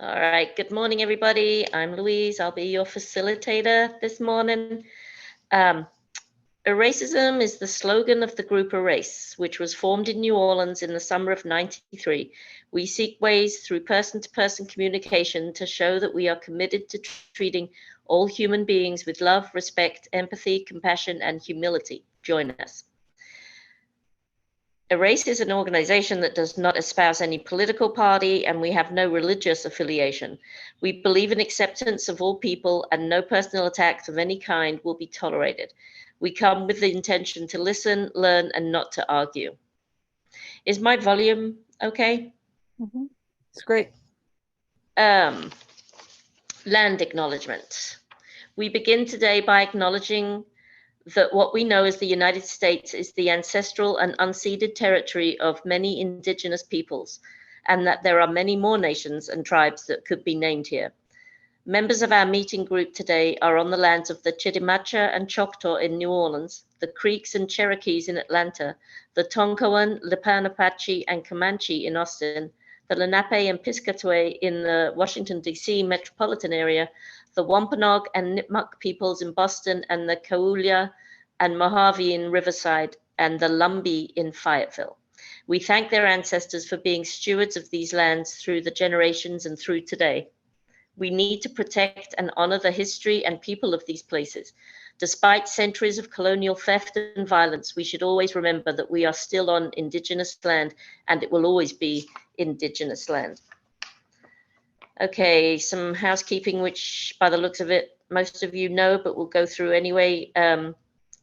All right, good morning, everybody. I'm Louise. I'll be your facilitator this morning. Um, Eracism is the slogan of the group Erace, which was formed in New Orleans in the summer of '93. We seek ways through person-to-person communication to show that we are committed to treating all human beings with love, respect, empathy, compassion, and humility. Join us. Erace is an organization that does not espouse any political party, and we have no religious affiliation. We believe in acceptance of all people, and no personal attacks of any kind will be tolerated. We come with the intention to listen, learn, and not to argue. Is my volume okay? It's great. Land acknowledgement. We begin today by acknowledging that what we know as the United States is the ancestral and unceded territory of many indigenous peoples, and that there are many more nations and tribes that could be named here. Members of our meeting group today are on the lands of the Chitimacha and Choctaw in New Orleans, the Creeks and Cherokees in Atlanta, the Tonkawan, Lipan Apache, and Comanche in Austin, the Lenape and Piscataway in the Washington, D.C. metropolitan area, the Wampanoag and Nipmuc peoples in Boston, and the Cahuilla and Mojave in Riverside, and the Lumbee in Fayetteville. We thank their ancestors for being stewards of these lands through the generations and through today. We need to protect and honor the history and people of these places. Despite centuries of colonial theft and violence, we should always remember that we are still on Indigenous land, and it will always be Indigenous land. Okay, some housekeeping, which by the looks of it, most of you know, but we'll go through anyway.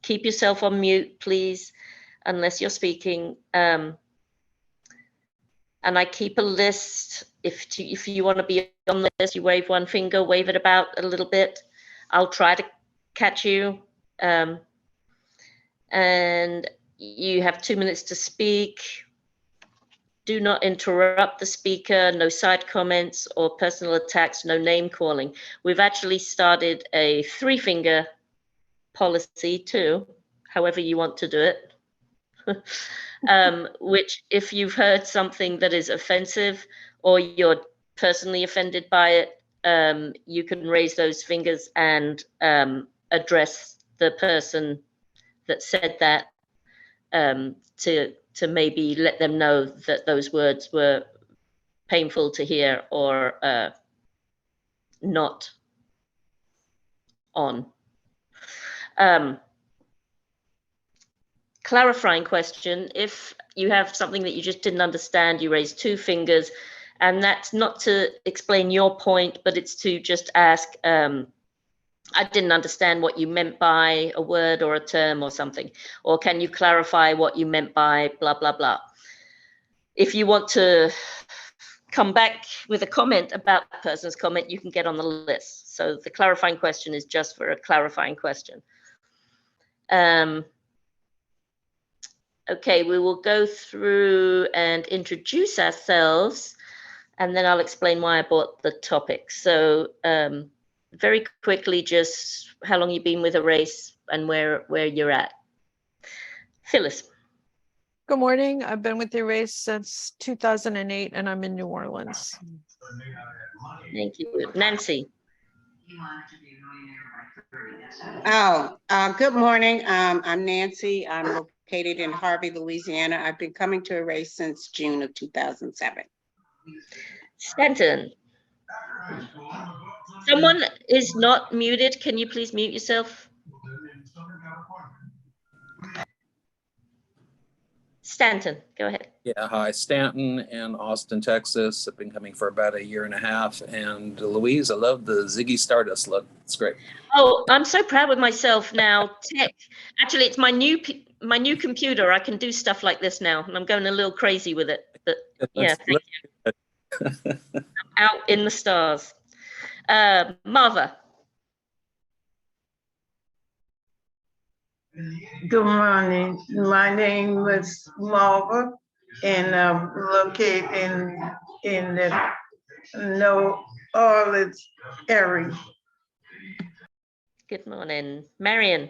Keep yourself on mute, please, unless you're speaking. And I keep a list. If you want to be on the list, you wave one finger, wave it about a little bit. I'll try to catch you. And you have 2 minutes to speak. Do not interrupt the speaker, no side comments or personal attacks, no name calling. We've actually started a 3-finger policy too, however you want to do it. Which if you've heard something that is offensive or you're personally offended by it, you can raise those fingers and address the person that said that to maybe let them know that those words were painful to hear or not on. Clarifying question, if you have something that you just didn't understand, you raise 2 fingers, and that's not to explain your point, but it's to just ask, I didn't understand what you meant by a word or a term or something, or can you clarify what you meant by blah, blah, blah. If you want to come back with a comment about that person's comment, you can get on the list. So the clarifying question is just for a clarifying question. Okay, we will go through and introduce ourselves, and then I'll explain why I brought the topic. So very quickly, just how long you've been with Erace and where you're at. Phyllis. Good morning. I've been with Erace since 2008, and I'm in New Orleans. Thank you. Nancy. Good morning. I'm Nancy. I'm located in Harvey, Louisiana. I've been coming to Erace since June of 2007. Stanton. Someone is not muted. Can you please mute yourself? Stanton, go ahead. Yeah, hi, Stanton in Austin, Texas. I've been coming for about 1.5 years. And Louise, I love the Ziggy Stardust look. It's great. Oh, I'm so proud of myself now. Tech. Actually, it's my new computer. I can do stuff like this now, and I'm going a little crazy with it. But yeah, thank you. Out in the stars. Marva. Good morning. My name is Marva, and I'm located in the New Orleans area. Good morning. Marion.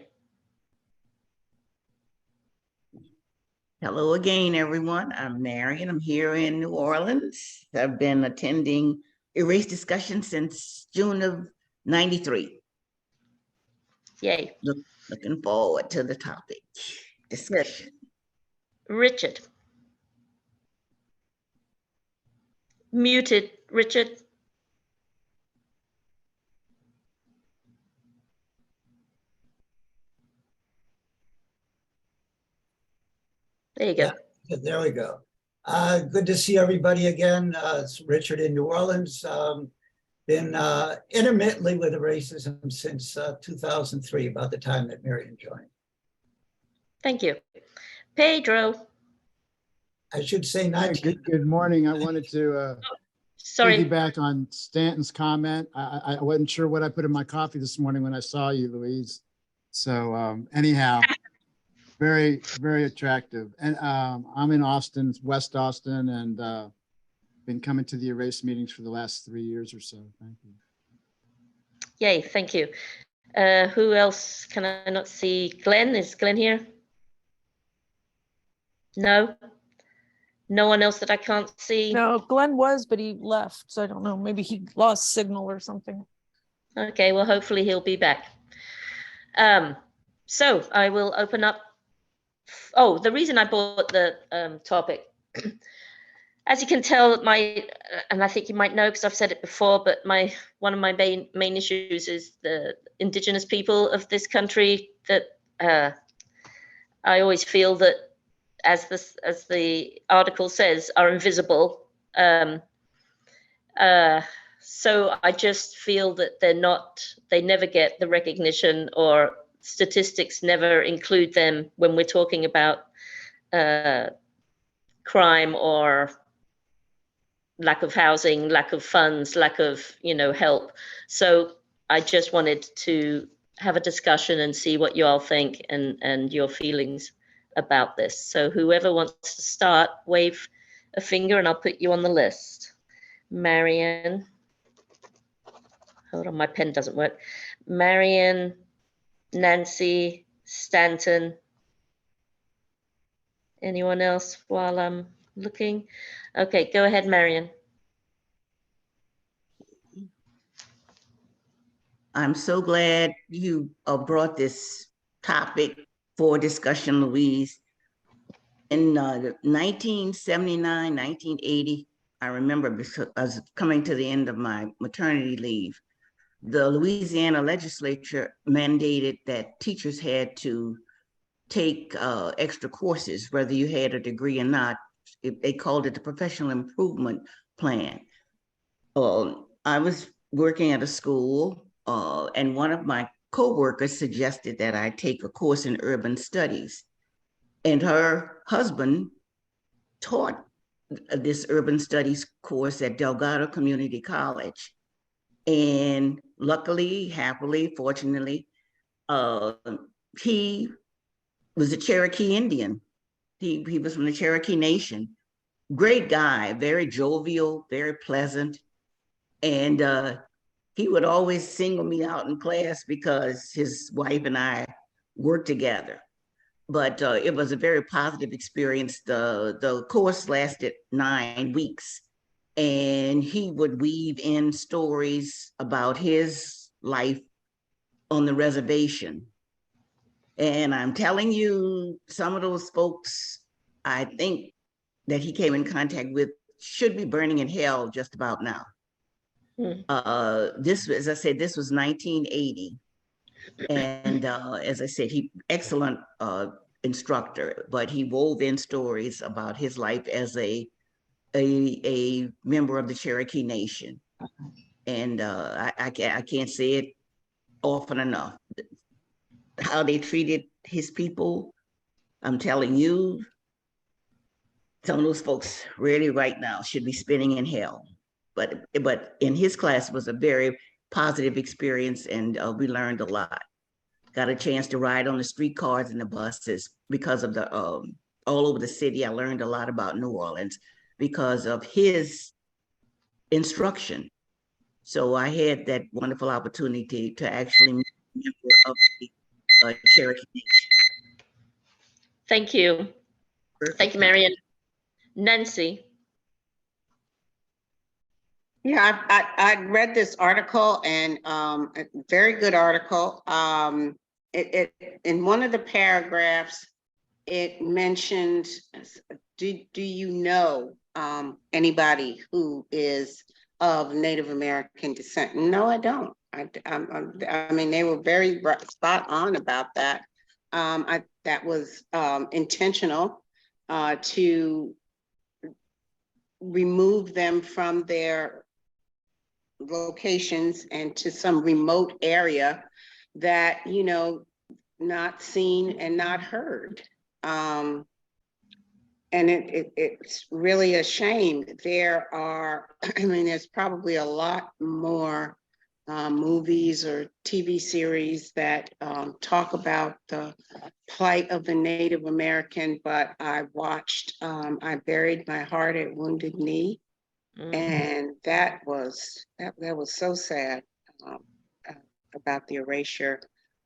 Hello again, everyone. I'm Marion. I'm here in New Orleans. I've been attending erase discussion since June of '93. Yay. Looking forward to the topic discussion. Richard. Muted, Richard. There you go. Yeah, there we go. Good to see everybody again. It's Richard in New Orleans. Been intermittently with racism since 2003, about the time that Marion joined. Thank you. Pedro. I should say Hi, 19. good morning. I wanted to Sorry. piggyback on Stanton's comment. I wasn't sure what I put in my coffee this morning when I saw you, Louise. So anyhow, very, very attractive. And I'm in Austin, West Austin, and been coming to the Erace meetings for the last 3 years or so. Thank you. Yay, thank you. Who else can I not see? Glenn, is Glenn here? No? No one else that I can't see? No, Glenn was, but he left. So I don't know. Maybe he lost signal or something. Okay, well, hopefully he'll be back. So I will open up. Oh, the reason I bought the topic, as you can tell, and I think you might know because I've said it before, but one of my main issues is the indigenous people of this country. That I always feel that, as the article says, are invisible. So I just feel that they never get the recognition, or statistics never include them when we're talking about crime or lack of housing, lack of funds, lack of, help. So I just wanted to have a discussion and see what you all think and your feelings about this. So whoever wants to start, wave a finger and I'll put you on the list. Marion. Hold on, my pen doesn't work. Marion, Nancy, Stanton. Anyone else while I'm looking? Okay, go ahead, Marion. I'm so glad you brought this topic for discussion, Louise. In 1979, 1980, I remember because I was coming to the end of my maternity leave, the Louisiana legislature mandated that teachers had to take extra courses, whether you had a degree or not. They called it the Professional Improvement Plan. I was working at a school, and one of my co-workers suggested that I take a course in urban studies. And her husband taught this urban studies course at Delgado Community College. And luckily, happily, fortunately, he was a Cherokee Indian. He was from the Cherokee Nation. Great guy, very jovial, very pleasant. And he would always single me out in class because his wife and I worked together. But it was a very positive experience. The course lasted 9 weeks, and he would weave in stories about his life on the reservation. And I'm telling you, some of those folks, I think, that he came in contact with should be burning in hell just about now. This, as I said, this was 1980. And as I said, excellent instructor, but he wove in stories about his life as a member of the Cherokee Nation. And I can't say it often enough. How they treated his people, I'm telling you, some of those folks really right now should be spinning in hell. But in his class was a very positive experience, and we learned a lot. Got a chance to ride on the streetcars and the buses because of the all over the city. I learned a lot about New Orleans because of his instruction. So I had that wonderful opportunity to actually meet a member of the Cherokee Nation. Thank you. Thank you, Marion. Nancy. Yeah, I read this article and a very good article. It in one of the paragraphs, it mentioned, do you know anybody who is of Native American descent? No, I don't. I mean, they were very spot on about that. That was intentional to remove them from their locations and to some remote area that, you know, not seen and not heard. And it's really a shame. There are, I mean, there's probably a lot more movies or TV series that talk about the plight of the Native American, but I watched, I Buried My Heart at Wounded Knee. And that was so sad about the erasure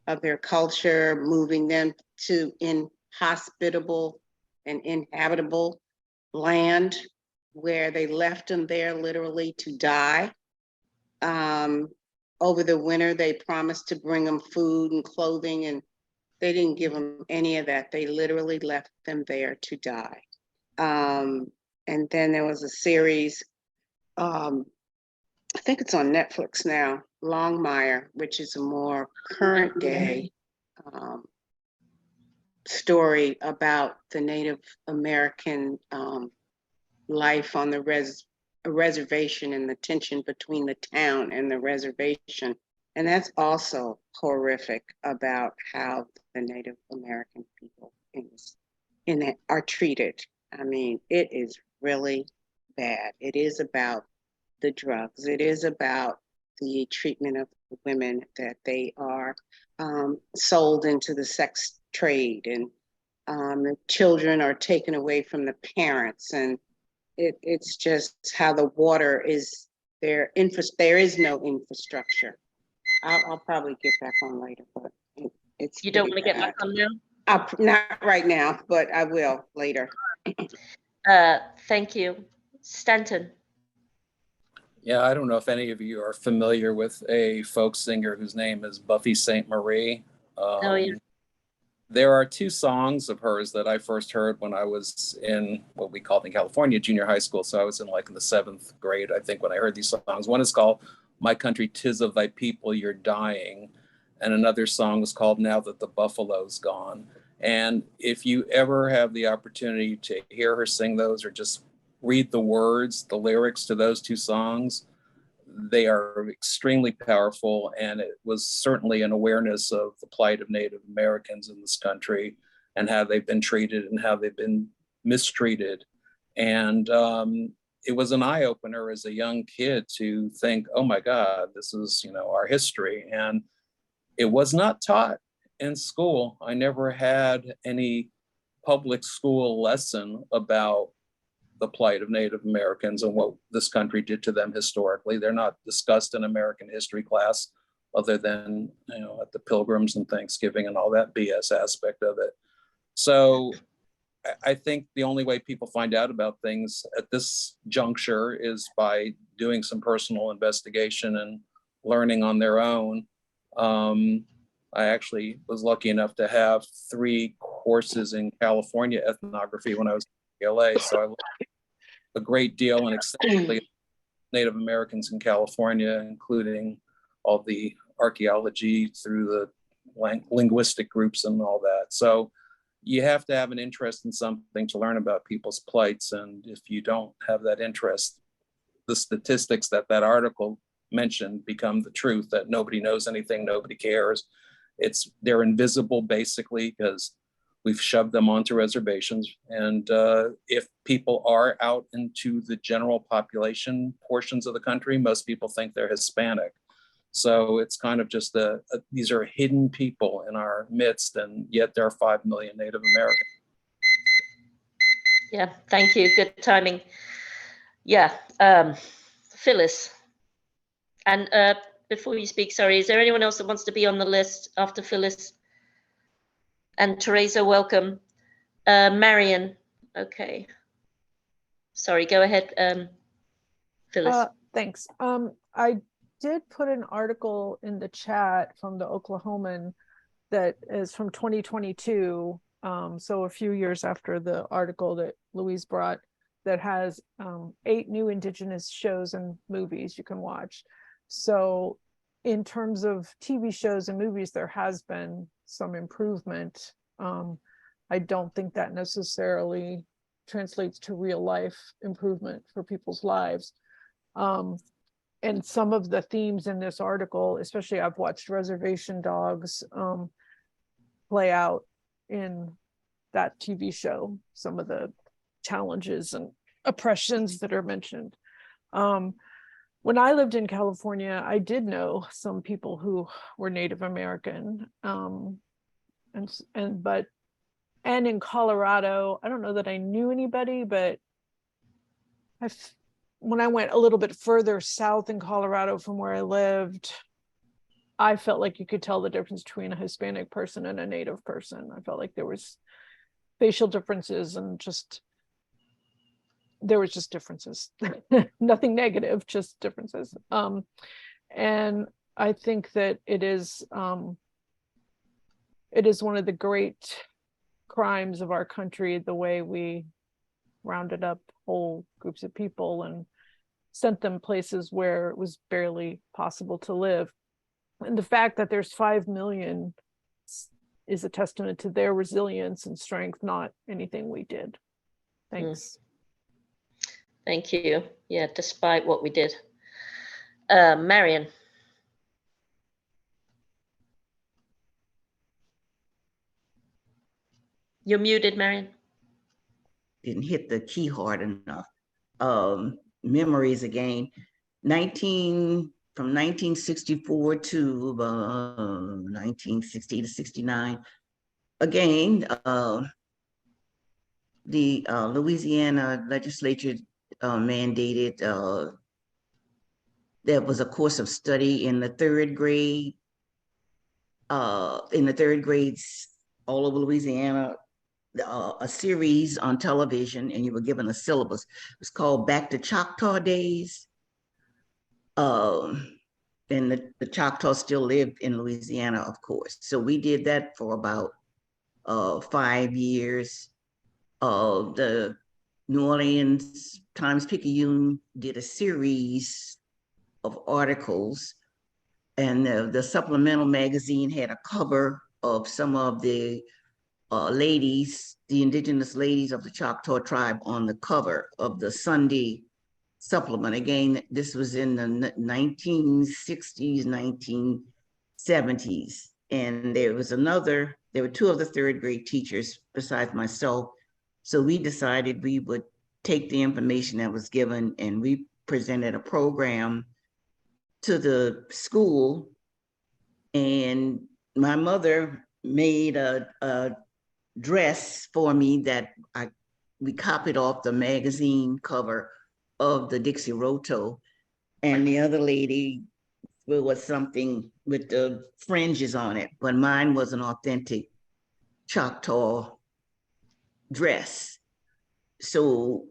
of their culture, moving them to inhospitable and inhabitable land where they left them there literally to die. Over the winter, they promised to bring them food and clothing, and they didn't give them any of that. They literally left them there to die. And then there was a series, I think it's on Netflix now, Longmire, which is a more current day story about the Native American life on the reservation and the tension between the town and the reservation. And that's also horrific about how the Native American people in it are treated. I mean, it is really bad. It is about the drugs. It is about the treatment of women, that they are sold into the sex trade, and the children are taken away from the parents, and it's just how the water is there. There is no infrastructure. I'll probably get back on later, but it's. You don't want to get back on now? Not right now, but I will later. Thank you. Stanton. Yeah, I don't know if any of you are familiar with a folk singer whose name is Buffy St. Marie. Oh, yeah. There are two songs of hers that I first heard when I was in what we called in California junior high school. So I was in the 7th grade, I think, when I heard these songs. One is called My Country, 'Tis of Thy People You're Dying. And another song was called Now That the Buffalo's Gone. And if you ever have the opportunity to hear her sing those or just read the words, the lyrics to those two songs, they are extremely powerful, and it was certainly an awareness of the plight of Native Americans in this country and how they've been treated and how they've been mistreated. And it was an eye-opener as a young kid to think, oh my God, this is, our history. And it was not taught in school. I never had any public school lesson about the plight of Native Americans and what this country did to them historically. They're not discussed in American history class other than, at the Pilgrims and Thanksgiving and all that BS aspect of it. So I think the only way people find out about things at this juncture is by doing some personal investigation and learning on their own. I actually was lucky enough to have 3 courses in California ethnography when I was in LA. So I learned a great deal and extensively Native Americans in California, including all the archaeology through the linguistic groups and all that. So you have to have an interest in something to learn about people's plights. And if you don't have that interest, the statistics that article mentioned become the truth, that nobody knows anything, nobody cares. They're invisible basically because we've shoved them onto reservations. And if people are out into the general population portions of the country, most people think they're Hispanic. So it's kind of just these are hidden people in our midst, and yet there are 5 million Native Americans. Yeah, thank you. Good timing. Yeah, Phyllis. And before you speak, sorry, is there anyone else that wants to be on the list after Phyllis? And Teresa, welcome. Marion, okay. Sorry, go ahead, Phyllis. Thanks. I did put an article in the chat from the Oklahoman that is from 2022. So a few years after the article that Louise brought, that has 8 new Indigenous shows and movies you can watch. So in terms of TV shows and movies, there has been some improvement. I don't think that necessarily translates to real life improvement for people's lives. And some of the themes in this article, especially I've watched Reservation Dogs play out in that TV show, some of the challenges and oppressions that are mentioned. When I lived in California, I did know some people who were Native American, and in Colorado, I don't know that I knew anybody, but when I went a little bit further south in Colorado from where I lived, I felt like you could tell the difference between a Hispanic person and a Native person. I felt like there was facial differences and there was just differences. Nothing negative, just differences. And I think that it is one of the great crimes of our country, the way we rounded up whole groups of people and sent them places where it was barely possible to live. And the fact that there's 5 million is a testament to their resilience and strength, not anything we did. Thanks. Thank you. Yeah, despite what we did. Marion. You're muted, Marion. Didn't hit the key hard enough. Memories again. From 1964 to 1960 to 69. Again, the Louisiana legislature mandated there was a course of study in the third grade, grades all over Louisiana, a series on television, and you were given a syllabus. It was called Back to Choctaw Days. And the Choctaw still lived in Louisiana, of course. So we did that for about 5 years. The New Orleans Times-Picayune did a series of articles, and the supplemental magazine had a cover of some of the ladies, the indigenous ladies of the Choctaw tribe on the cover of the Sunday supplement. Again, this was in the 1960s, 1970s. And there were 2 of the third grade teachers besides myself. So we decided we would take the information that was given, and we presented a program to the school. And my mother made a dress for me that we copied off the magazine cover of the Dixie Roto, and the other lady was something with the fringes on it, but mine was an authentic Choctaw dress. So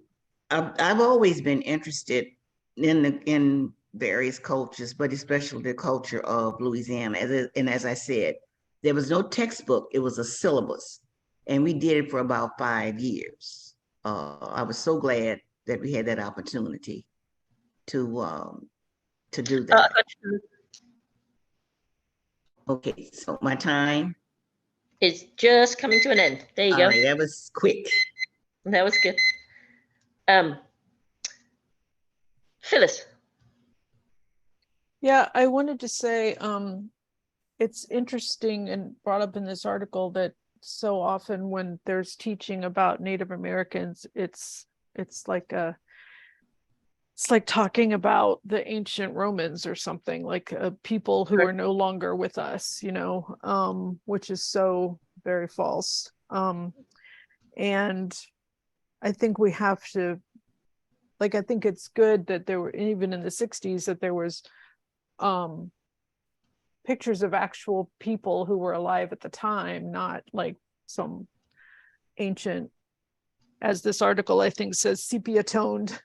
I've always been interested in various cultures, but especially the culture of Louisiana. And as I said, there was no textbook, it was a syllabus. And we did it for about 5 years. I was so glad that we had that opportunity to do that. Okay, so my time is just coming to an end. There you all go. right, that was quick. That was good. Phyllis. Yeah, I wanted to say it's interesting and brought up in this article that so often when there's teaching about Native Americans, it's like talking about the ancient Romans or something, like people who are no longer with us, which is so very false. And I think we have to, I think it's good that there were, even in the 60s, that there was pictures of actual people who were alive at the time, not like some ancient, as this article I think says, sepia toned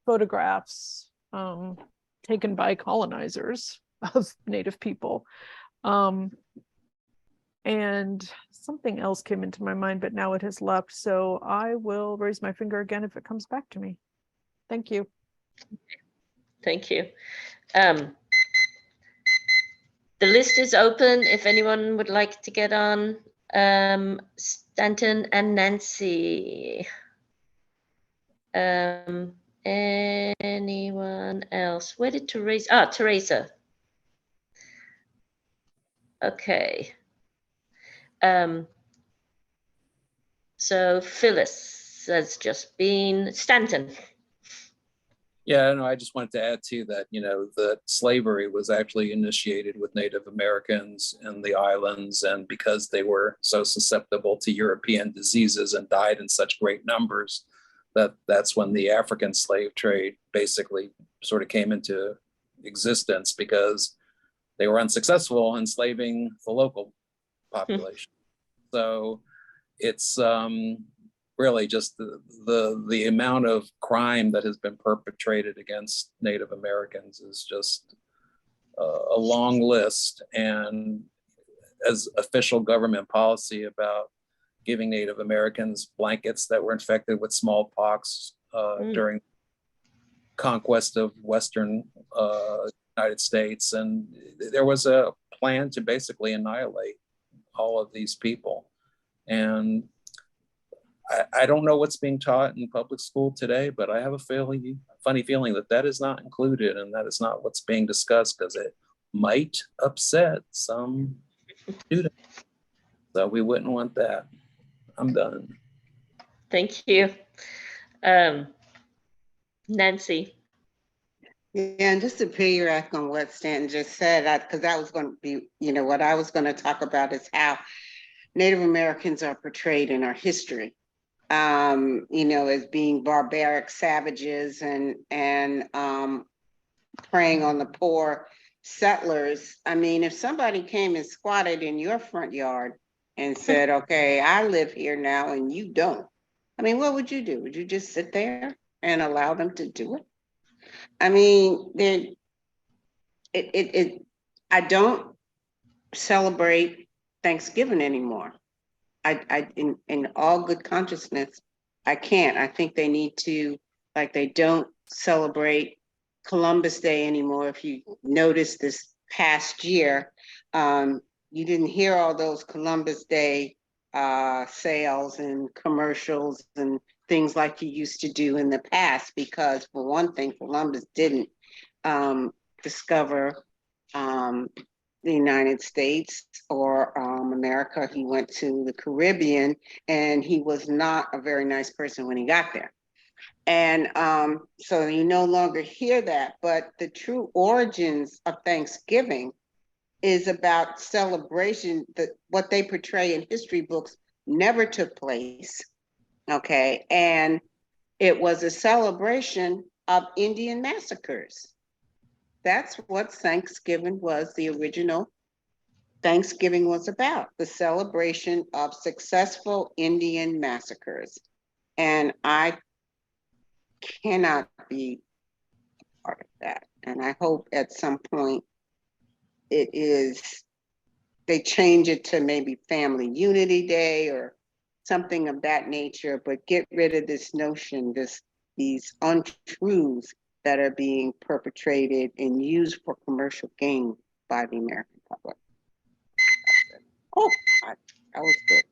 photographs taken by colonizers of Native people. And something else came into my mind, but now it has left. So I will raise my finger again if it comes back to me. Thank you. Thank you. The list is open if anyone would like to get on. Stanton and Nancy. Anyone else? Where did Teresa? Ah, Teresa. Okay. So Phyllis has just been. Stanton. Yeah, no, I just wanted to add to that, that slavery was actually initiated with Native Americans in the islands, and because they were so susceptible to European diseases and died in such great numbers, that's when the African slave trade basically sort of came into existence, because they were unsuccessful enslaving the local population. So it's really just the amount of crime that has been perpetrated against Native Americans is just a long list. And as official government policy about giving Native Americans blankets that were infected with smallpox during conquest of Western United States, and there was a plan to basically annihilate all of these people. And I don't know what's being taught in public school today, but I have a funny feeling that is not included, and that is not what's being discussed, because it might upset some students. So we wouldn't want that. I'm done. Thank you. Nancy. Yeah, and just to piggyback on what Stanton just said, because that was going to be, what I was going to talk about is how Native Americans are portrayed in our history, as being barbaric savages and preying on the poor settlers. I mean, if somebody came and squatted in your front yard and said, okay, I live here now and you don't, I mean, what would you do? Would you just sit there and allow them to do it? I mean, I don't celebrate Thanksgiving anymore. In all good consciousness, I can't. I think they need to, like, they don't celebrate Columbus Day anymore. If you noticed this past year, you didn't hear all those Columbus Day sales and commercials and things like you used to do in the past, because for one thing, Columbus didn't discover the United States or America. He went to the Caribbean, and he was not a very nice person when he got there. And so you no longer hear that, but the true origins of Thanksgiving is about celebration. That what they portray in history books never took place, okay? And it was a celebration of Indian massacres. That's what Thanksgiving was. The original Thanksgiving was about, the celebration of successful Indian massacres. And I cannot be part of that. And I hope at some point they change it to maybe Family Unity Day or something of that nature, but get rid of this notion, these untruths that are being perpetrated and used for commercial gain by the American public. Oh, that was good.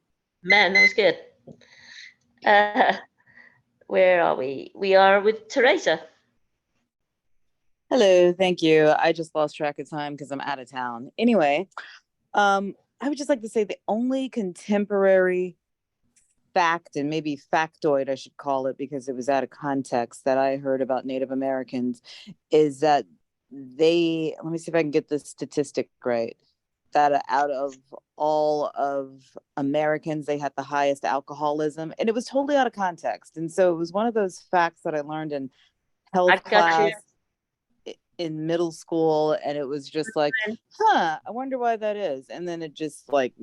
Man, that was good. Where are we? We are with Teresa. Hello, thank you. I just lost track of time because I'm out of town. Anyway, I would just like to say the only contemporary fact, and maybe factoid I should call it because it was out of context, that I heard about Native Americans is that let me see if I can get this statistic right, that out of all of Americans, they had the highest alcoholism, and it was totally out of context. And so it was one of those facts that I learned in health class. in middle school, and it was just like, I wonder why that is. And then it just like,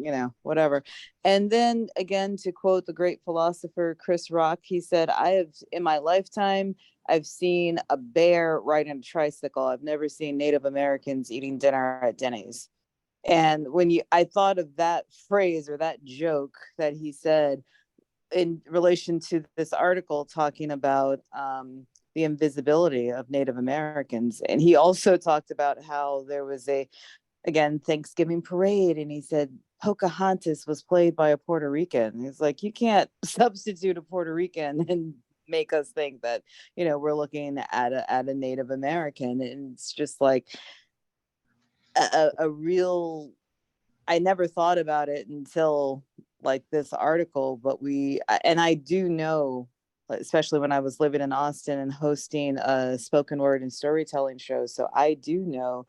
whatever. And then again, to quote the great philosopher Chris Rock, he said, I have in my lifetime, I've seen a bear riding a tricycle. I've never seen Native Americans eating dinner at Denny's. And I thought of that phrase or that joke that he said in relation to this article talking about the invisibility of Native Americans. And he also talked about how there was again, Thanksgiving parade. And he said, Pocahontas was played by a Puerto Rican. He's like, you can't substitute a Puerto Rican and make us think that, we're looking at a Native American. And it's just like a real, I never thought about it until like this article, but I do know, especially when I was living in Austin and hosting a spoken word and storytelling show. So I do know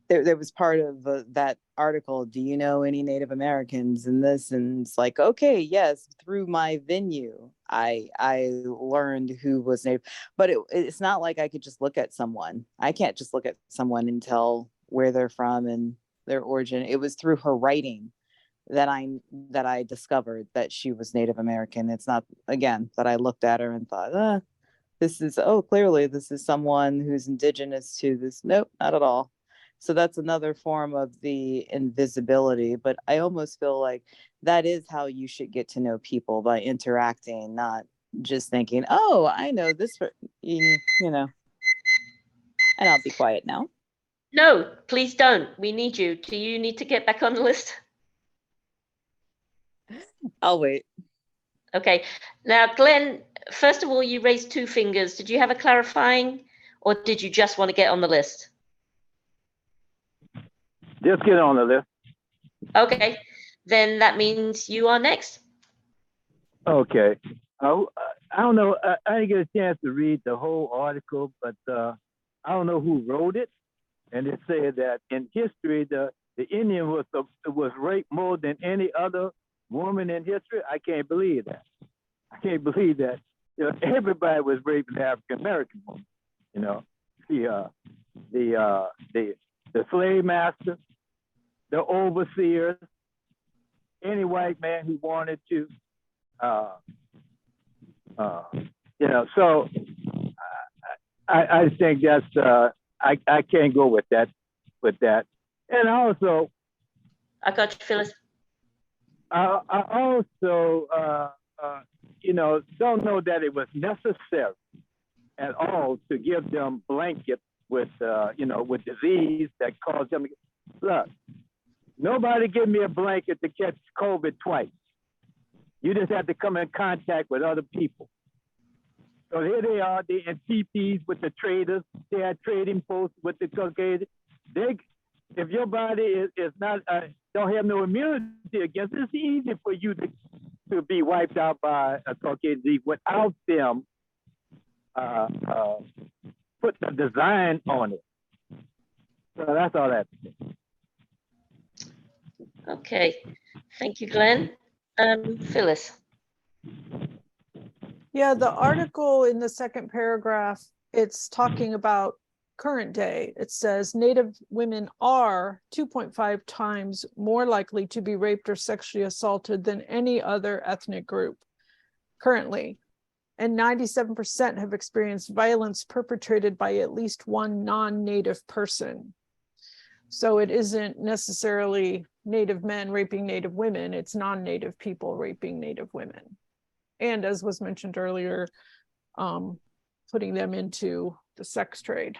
there was part of that article. Do you know any Native Americans in this? And it's like, okay, yes, through my venue, I learned who was Native, but it's not like I could just look at someone. I can't just look at someone and tell where they're from and their origin. It was through her writing that I discovered that she was Native American. It's not, again, that I looked at her and thought, clearly this is someone who's indigenous to this. Nope, not at all. So that's another form of the invisibility. But I almost feel like that is how you should get to know people, by interacting, not just thinking, oh, I know this, and I'll be quiet now. No, please don't. We need you. Do you need to get back on the list? I'll wait. Okay. Now, Glenn, first of all, you raised two fingers. Did you have a clarifying, or did you just want to get on the list? Just get on the list. Okay. Then that means you are next. Okay. I don't know. I didn't get a chance to read the whole article, but I don't know who wrote it. And it said that in history, the Indian was raped more than any other woman in history. I can't believe that. I can't believe that. Everybody was raping the African American woman. The slave master, the overseers, any white man who wanted to. So I think that's I can't go with that. And also, I got you, Phyllis. I also don't know that it was necessary at all to give them blankets with with disease that caused them. Look, nobody give me a blanket to catch COVID twice. You just have to come in contact with other people. So here they are, they in teepees with the traders. They had trading posts with the Caucasians. If your body is not don't have no immunity against it, it's easy for you to be wiped out by a Caucasian disease without them put the design on it. So that's all that. Okay. Thank you, Glenn. Phyllis. Yeah, the article in the second paragraph, it's talking about current day. It says Native women are 2.5 times more likely to be raped or sexually assaulted than any other ethnic group currently. And 97% have experienced violence perpetrated by at least one non-Native person. So it isn't necessarily Native men raping Native women, it's non-Native people raping Native women. And as was mentioned earlier, putting them into the sex trade.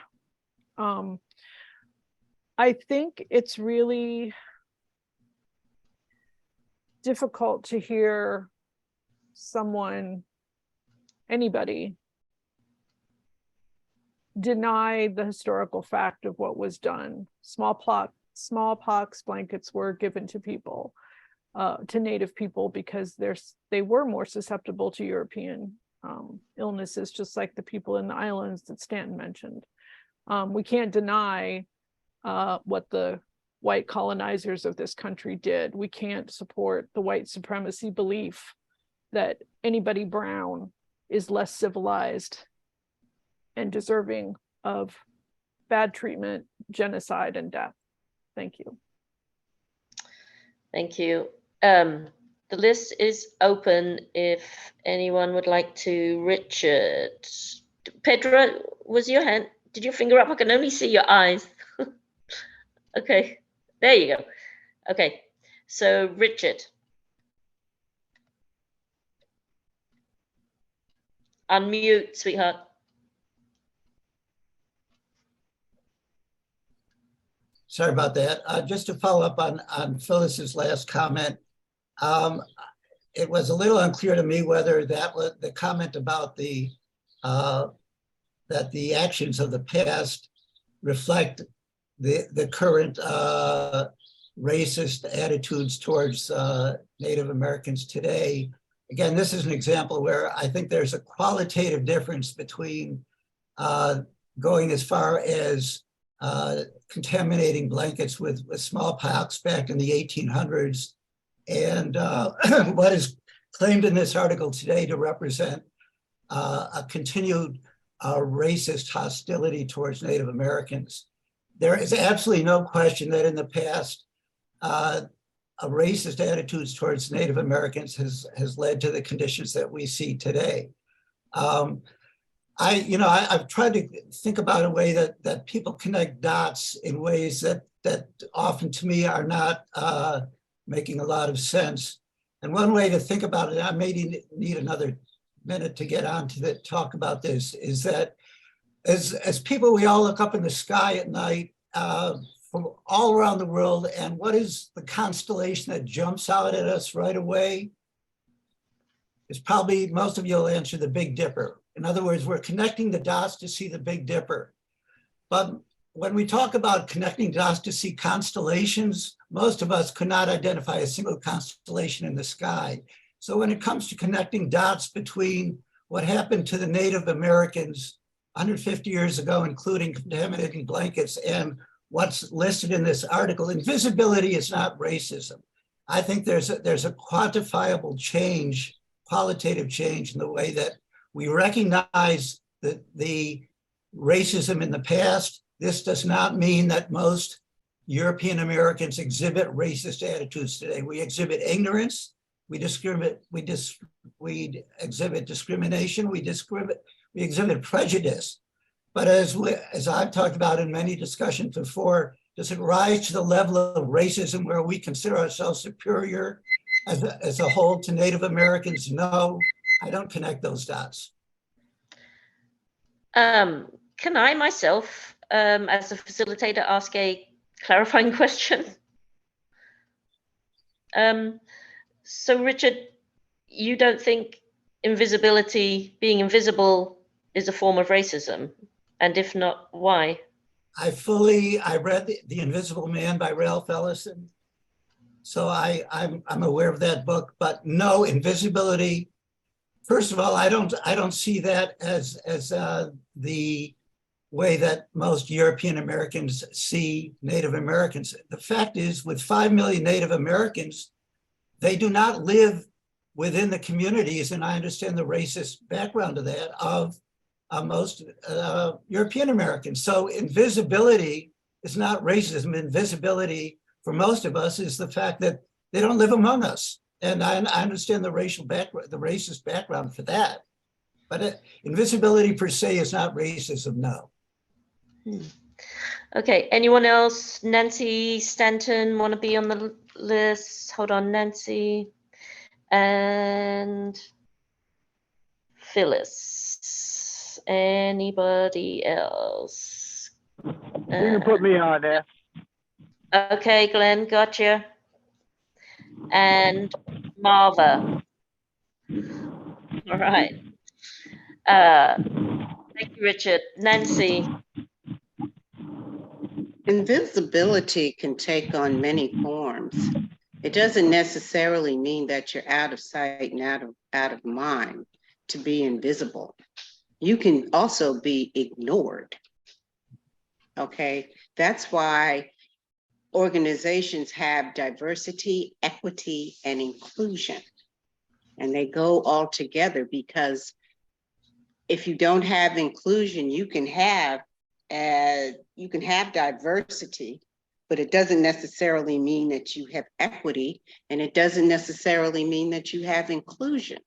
I think it's really difficult to hear anybody deny the historical fact of what was done. Smallpox blankets were given to people, to Native people, because they were more susceptible to European illnesses, just like the people in the islands that Stanton mentioned. We can't deny what the white colonizers of this country did. We can't support the white supremacy belief that anybody brown is less civilized and deserving of bad treatment, genocide, and death. Thank you. Thank you. The list is open if anyone would like to. Richard. Pedro, was your hand? Did your finger up? I can only see your eyes. Okay, there you go. Okay, so Richard. Unmute, sweetheart. Sorry about that. Just to follow up on Phyllis's last comment, it was a little unclear to me whether that was the comment about the that the actions of the past reflect the current racist attitudes towards Native Americans today. Again, this is an example where I think there's a qualitative difference between going as far as contaminating blankets with smallpox back in the 1800s and what is claimed in this article today to represent a continued racist hostility towards Native Americans. There is absolutely no question that in the past, a racist attitudes towards Native Americans has led to the conditions that we see today. I've tried to think about a way that people connect dots in ways that often to me are not making a lot of sense. And one way to think about it, I may need another minute to get on to talk about this, is that as people, we all look up in the sky at night from all around the world, and what is the constellation that jumps out at us right away? It's probably, most of you will answer, the Big Dipper. In other words, we're connecting the dots to see the Big Dipper. But when we talk about connecting dots to see constellations, most of us could not identify a single constellation in the sky. So when it comes to connecting dots between what happened to the Native Americans 150 years ago, including contaminating blankets, and what's listed in this article, invisibility is not racism. I think there's a quantifiable change, qualitative change in the way that we recognize the racism in the past. This does not mean that most European Americans exhibit racist attitudes today. We exhibit ignorance, we exhibit discrimination, we exhibit prejudice. But as I've talked about in many discussions before, does it rise to the level of racism where we consider ourselves superior as a whole to Native Americans? No, I don't connect those dots. Can I myself, as a facilitator, ask a clarifying question? So Richard, you don't think invisibility, being invisible, is a form of racism? And if not, why? I read The Invisible Man by Ralph Ellison. So I'm aware of that book, but no, invisibility. First of all, I don't see that as the way that most European Americans see Native Americans. The fact is, with 5 million Native Americans, they do not live within the communities, and I understand the racist background of that, of most European Americans. So invisibility is not racism. Invisibility for most of us is the fact that they don't live among us. And I understand the racist background for that. But invisibility per se is not racism, no. Okay, anyone else? Nancy Stanton want to be on the list? Hold on, Nancy. And Phyllis. Anybody else? You can put me on there. Okay, Glenn, gotcha. And Marva. All right. Thank you, Richard. Nancy. Invisibility can take on many forms. It doesn't necessarily mean that you're out of sight and out of mind to be invisible. You can also be ignored. Okay, that's why organizations have diversity, equity, and inclusion. And they go all together, because if you don't have inclusion, you can have you can have diversity, but it doesn't necessarily mean that you have equity, and it doesn't necessarily mean that you have inclusion.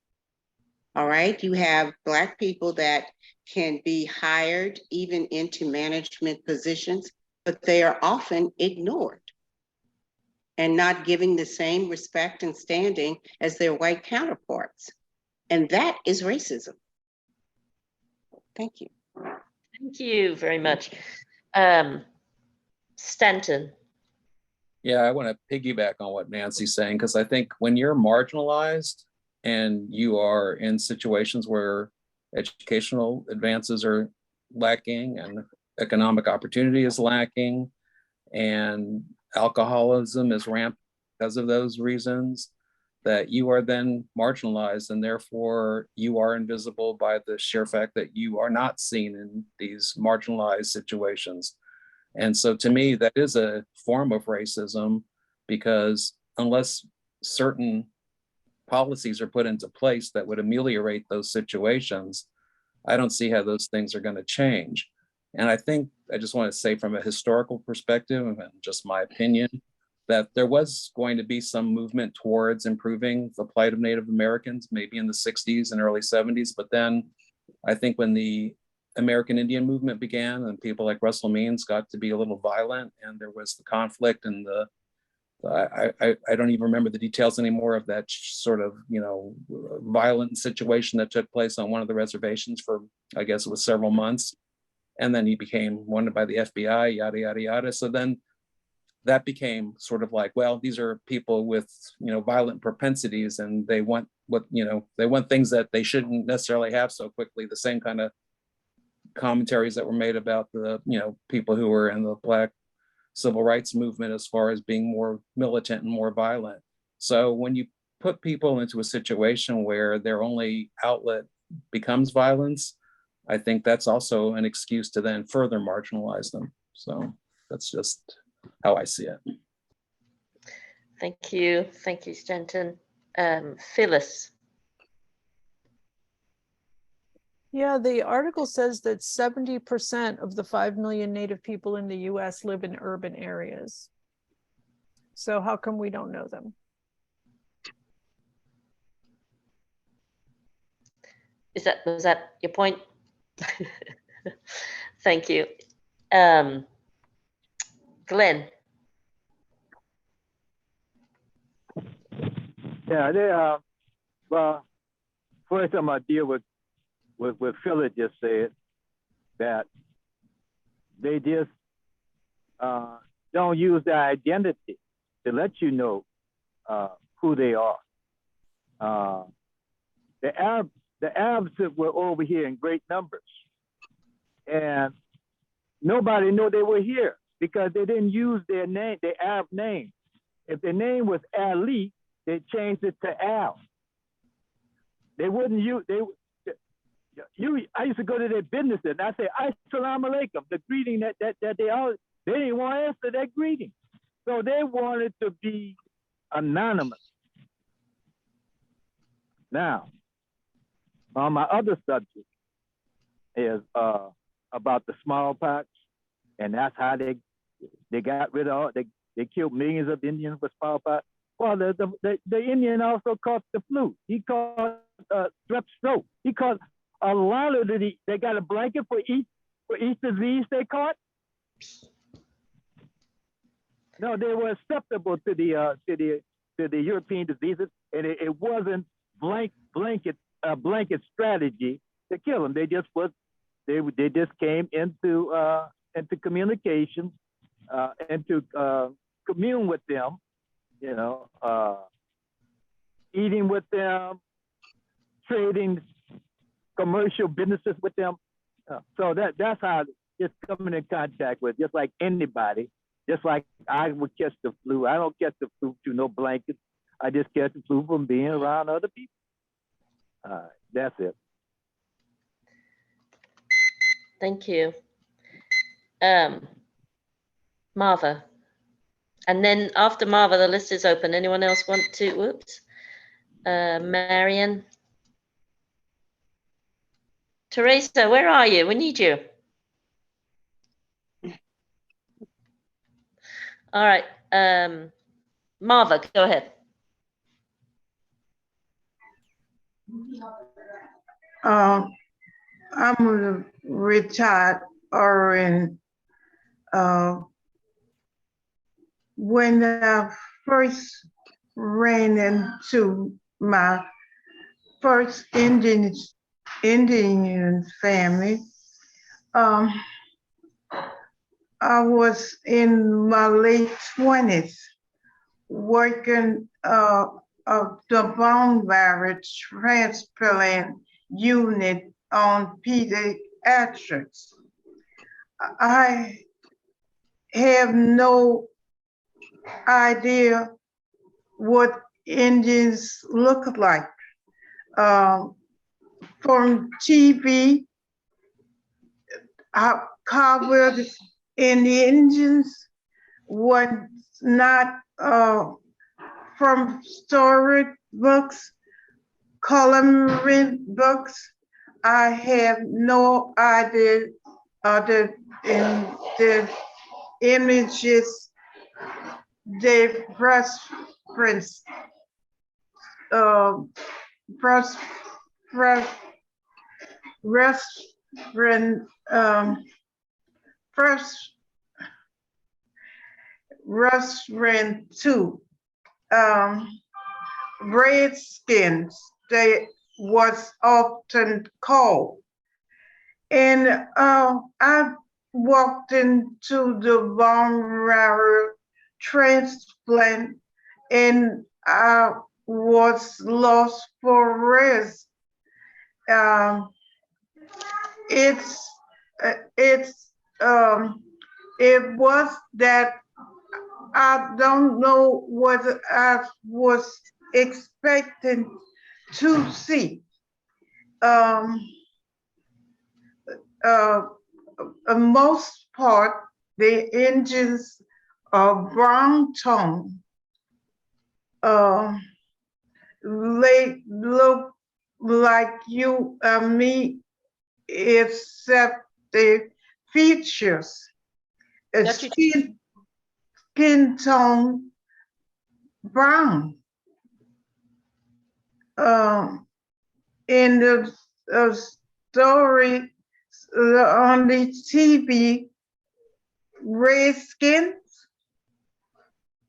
All right, you have Black people that can be hired even into management positions, but they are often ignored and not giving the same respect and standing as their white counterparts. And that is racism. Thank you. Thank you very much. Stanton. Yeah, I want to piggyback on what Nancy's saying, because I think when you're marginalized and you are in situations where educational advances are lacking and economic opportunity is lacking and alcoholism is rampant because of those reasons, that you are then marginalized, and therefore you are invisible by the sheer fact that you are not seen in these marginalized situations. And so to me, that is a form of racism, because unless certain policies are put into place that would ameliorate those situations, I don't see how those things are going to change. And I think I just want to say, from a historical perspective, and just my opinion, that there was going to be some movement towards improving the plight of Native Americans, maybe in the 60s and early 70s. But then I think when the American Indian movement began and people like Russell Means got to be a little violent, and there was the conflict and I don't even remember the details anymore of that sort of, violent situation that took place on one of the reservations for, I guess it was several months. And then he became wanted by the FBI, yada, yada, yada. So then that became sort of like, well, these are people with, violent propensities, and they want they want things that they shouldn't necessarily have so quickly. The same kind of commentaries that were made about the, people who were in the Black civil rights movement as far as being more militant and more violent. So when you put people into a situation where their only outlet becomes violence, I think that's also an excuse to then further marginalize them. So that's just how I see it. Thank you. Thank you, Stanton. Phyllis. Yeah, the article says that 70% of the 5 million Native people in the US live in urban areas. So how come we don't know them? Was that your point? Thank you. Glenn. Yeah, they are. Well, first I'm gonna deal with Philip just said, that they just don't use their identity to let you know who they are. The Arabs were over here in great numbers, and nobody knew they were here because they didn't use their name, their Arab name. If their name was Ali, they changed it to Al. They wouldn't use, I used to go to their businesses and I say, Assalamu alaikum, the greeting that they all, they didn't want to answer that greeting. So they wanted to be anonymous. Now, on my other subject is about the smallpox, and that's how they got rid of, they killed millions of Indians with smallpox. Well, the Indian also caught the flu. He caught strep throat. He caught a lot of they got a blanket for each disease they caught. No, they were acceptable to the European diseases, and it wasn't blanket strategy to kill them. They just came into communication, into commune with them, eating with them, trading commercial businesses with them. So that's how it's coming in contact with, just like anybody, just like I would catch the flu. I don't catch the flu through no blankets. I just catch the flu from being around other people. That's it. Thank you. Marva. And then after Marva, the list is open. Anyone else want to, whoops. Marion. Teresa, where are you? We need you. All right. Marva, go ahead. I'm a retired RN. When I first ran into my first Indian family, I was in my late 20s working the bone marrow transplant unit on pediatrics. I have no idea what Indians look like. From TV, I covered in the Indians was not from story books, coloring books. I have no idea other than the images, the reference, first reference, first reference to redskins, they was often called. And I walked into the bone marrow transplant and I was lost for words. It's it was that I don't know what I was expecting to see. Most part, the engines are brown tone. They look like you and me, except the features. Skin tone brown. In the story on the TV, redskins,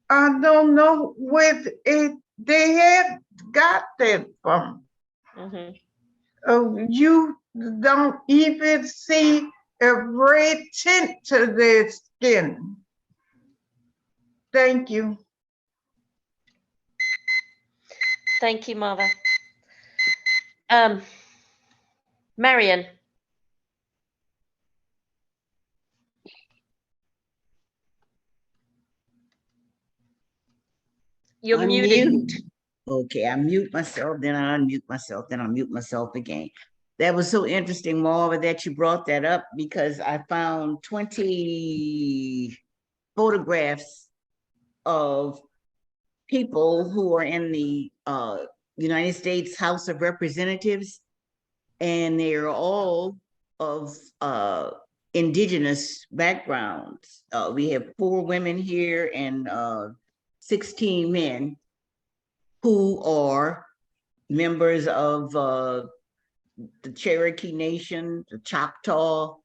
I don't know where they had got that from. You don't even see a red tint to their skin. Thank you. Thank you, Marva. Marion. You're muted. Okay, I mute myself, then I unmute myself, then I mute myself again. That was so interesting, Marva, that you brought that up because I found 20 photographs of people who are in the United States House of Representatives, and they are all of indigenous backgrounds. We have 4 women here and 16 men who are members of the Cherokee Nation, the Choctaw,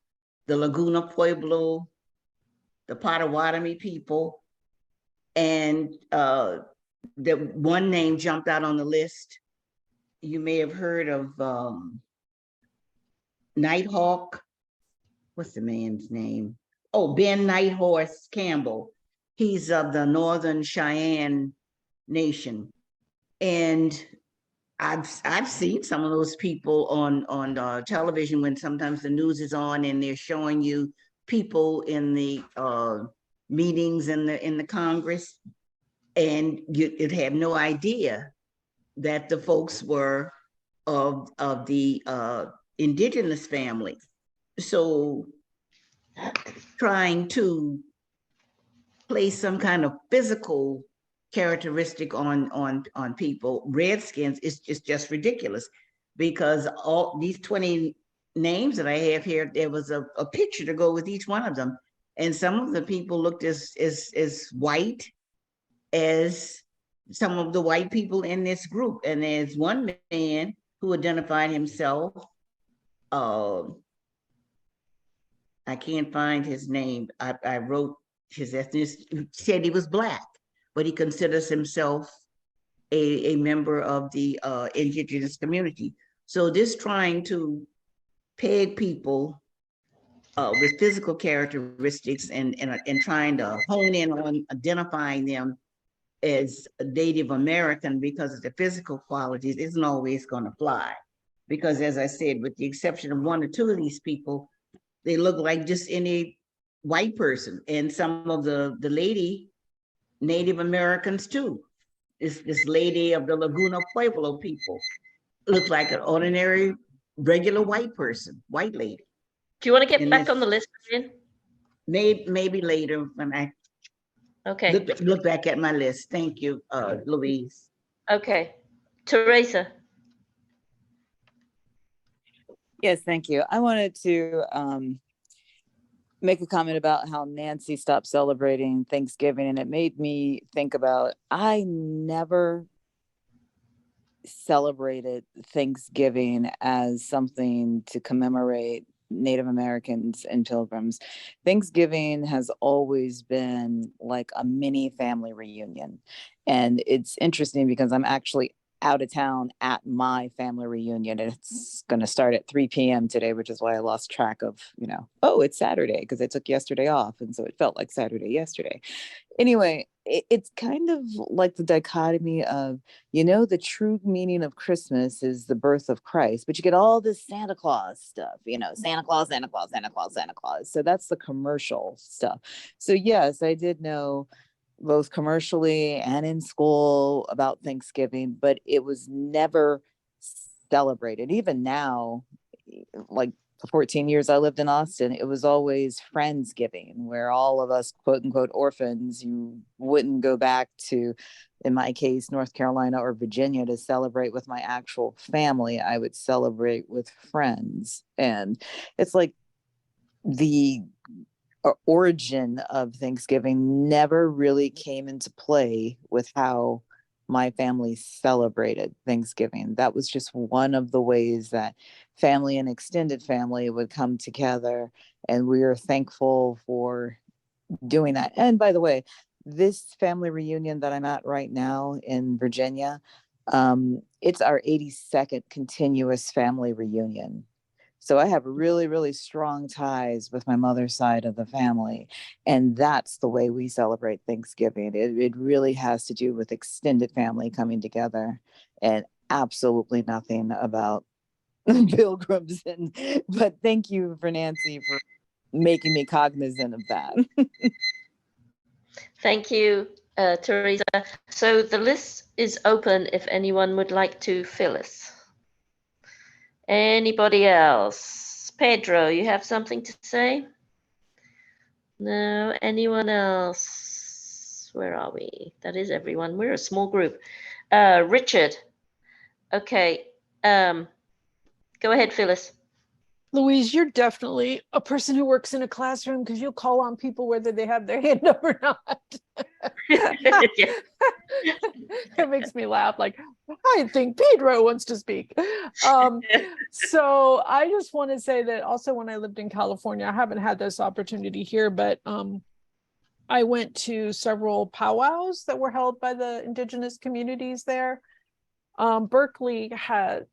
the Laguna Pueblo, the Potawatomi people, and the one name jumped out on the list. You may have heard of Nighthawk. What's the man's name? Oh, Ben Nighthorse Campbell. He's of the Northern Cheyenne Nation. And I've seen some of those people on television when sometimes the news is on and they're showing you people in the meetings in the Congress, and you'd have no idea that the folks were of the indigenous family. So trying to place some kind of physical characteristic on people, redskins, is just ridiculous, because all these 20 names that I have here, there was a picture to go with each one of them. And some of the people looked as white as some of the white people in this group. And there's one man who identified himself, I can't find his name. I wrote his ethnicity, said he was Black, but he considers himself a member of the indigenous community. So this trying to peg people with physical characteristics and trying to hone in on identifying them as a Native American because of the physical qualities isn't always going to fly. Because as I said, with the exception of one or two of these people, they look like just any white person. And some of the lady Native Americans too. This lady of the Laguna Pueblo people looked like an ordinary, regular white person, white lady. Do you want to get And back on the list, Ian? Maybe later when I Okay. look back at my list. Thank you, Louise. Okay. Teresa. Yes, thank you. I wanted to make a comment about how Nancy stopped celebrating Thanksgiving, and it made me think about, I never celebrated Thanksgiving as something to commemorate Native Americans and Pilgrims. Thanksgiving has always been like a mini family reunion. And it's interesting because I'm actually out of town at my family reunion, and it's going to start at 3 p.m. today, which is why I lost track of, oh, it's Saturday, because I took yesterday off. And so it felt like Saturday yesterday. Anyway, it's kind of like the dichotomy of, the true meaning of Christmas is the birth of Christ, but you get all this Santa Claus stuff, Santa Claus, Santa Claus, Santa Claus, Santa Claus. So that's the commercial stuff. So yes, I did know both commercially and in school about Thanksgiving, but it was never celebrated. Even now, like the 14 years I lived in Austin, it was always Friendsgiving, where all of us, quote unquote, orphans, you wouldn't go back to, in my case, North Carolina or Virginia to celebrate with my actual family. I would celebrate with friends. And it's like the origin of Thanksgiving never really came into play with how my family celebrated Thanksgiving. That was just one of the ways that family and extended family would come together, and we are thankful for doing that. And by the way, this family reunion that I'm at right now in Virginia, it's our 82nd continuous family reunion. So I have really, really strong ties with my mother's side of the family. And that's the way we celebrate Thanksgiving. It really has to do with extended family coming together, and absolutely nothing about pilgrims. But thank you for Nancy for making me cognizant of that. Thank you, Teresa. So the list is open if anyone would like to fill us. Anybody else? Pedro, you have something to say? No, anyone else? Where are we? That is everyone. We're a small group. Richard. Okay. Go ahead, Phyllis. Louise, you're definitely a person who works in a classroom because you'll call on people whether they have their hand up or not. It makes me laugh. Like, I think Pedro wants to speak. So I just want to say that also when I lived in California, I haven't had this opportunity here, but I went to several powwows that were held by the indigenous communities there. Berkeley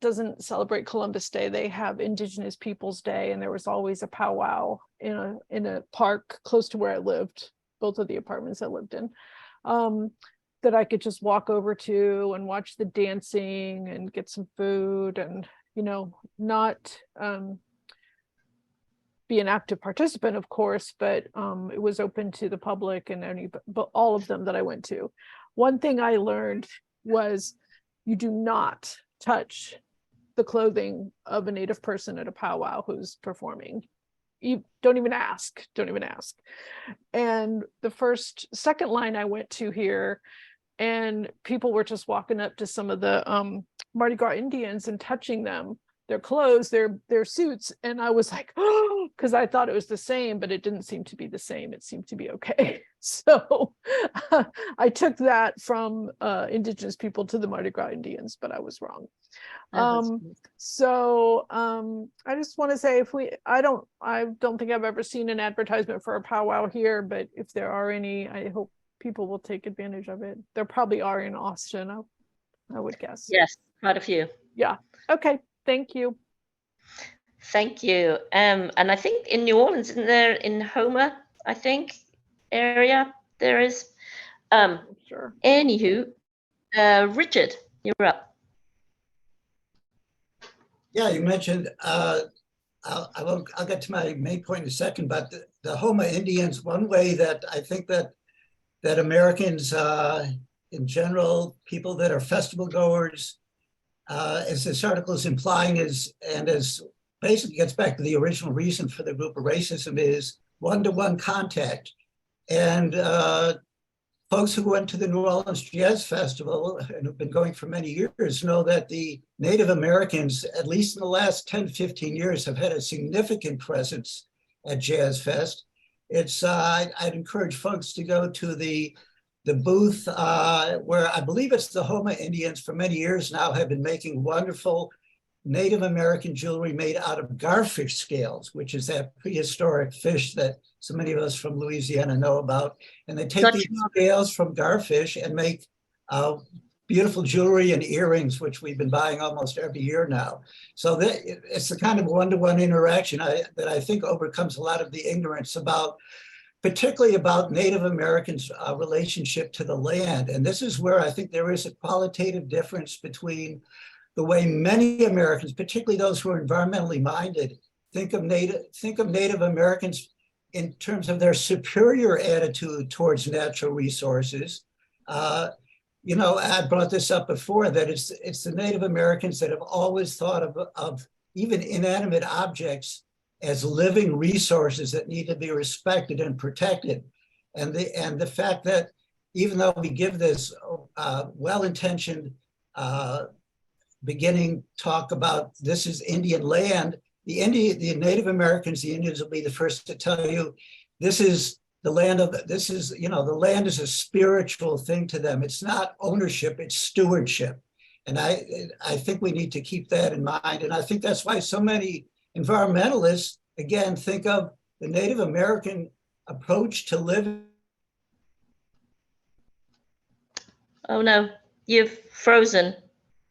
doesn't celebrate Columbus Day. They have Indigenous Peoples Day, and there was always a powwow in a park close to where I lived, both of the apartments I lived in, that I could just walk over to and watch the dancing and get some food and, not be an active participant, of course, but it was open to the public and but all of them that I went to. One thing I learned was you do not touch the clothing of a Native person at a powwow who's performing. You don't even ask. And the second line I went to here, and people were just walking up to some of the Mardi Gras Indians and touching them, their clothes, their suits. And I was like, oh, because I thought it was the same, but it didn't seem to be the same. It seemed to be okay. So I took that from indigenous people to the Mardi Gras Indians, but I was wrong. I just want to say, I don't think I've ever seen an advertisement for a powwow here, but if there are any, I hope people will take advantage of it. There probably are in Austin, I would guess. Yes, quite a few. Yeah. Okay. Thank you. Thank you. And I think in New Orleans, isn't there, in Homer, I think, area, there is. Sure. Anywho, Richard, you're up. Yeah, you mentioned, I'll get to my main point in a second, but the Houma Indians, one way that I think that Americans in general, people that are festival goers, as this article is implying, and as basically gets back to the original reason for the group of racism, is one-to-one contact. And folks who went to the New Orleans Jazz Festival and have been going for many years know that the Native Americans, at least in the last 10, 15 years, have had a significant presence at Jazz Fest. I'd encourage folks to go to the booth where I believe it's the Houma Indians for many years now have been making wonderful Native American jewelry made out of garfish scales, which is that prehistoric fish that so many of us from Louisiana know about. And they take these scales from garfish and make beautiful jewelry and earrings, which we've been buying almost every year now. So it's the kind of one-to-one interaction that I think overcomes a lot of the ignorance particularly about Native Americans' relationship to the land. And this is where I think there is a qualitative difference between the way many Americans, particularly those who are environmentally minded, think of Native Americans in terms of their superior attitude towards natural resources. I brought this up before, that it's the Native Americans that have always thought of even inanimate objects as living resources that need to be respected and protected. And the fact that even though we give this well-intentioned beginning talk about this is Indian land, the Native Americans, the Indians will be the first to tell you, this is the land the land is a spiritual thing to them. It's not ownership, it's stewardship. And I think we need to keep that in mind. And I think that's why so many environmentalists, again, think of the Native American approach to living. Oh no, you've frozen.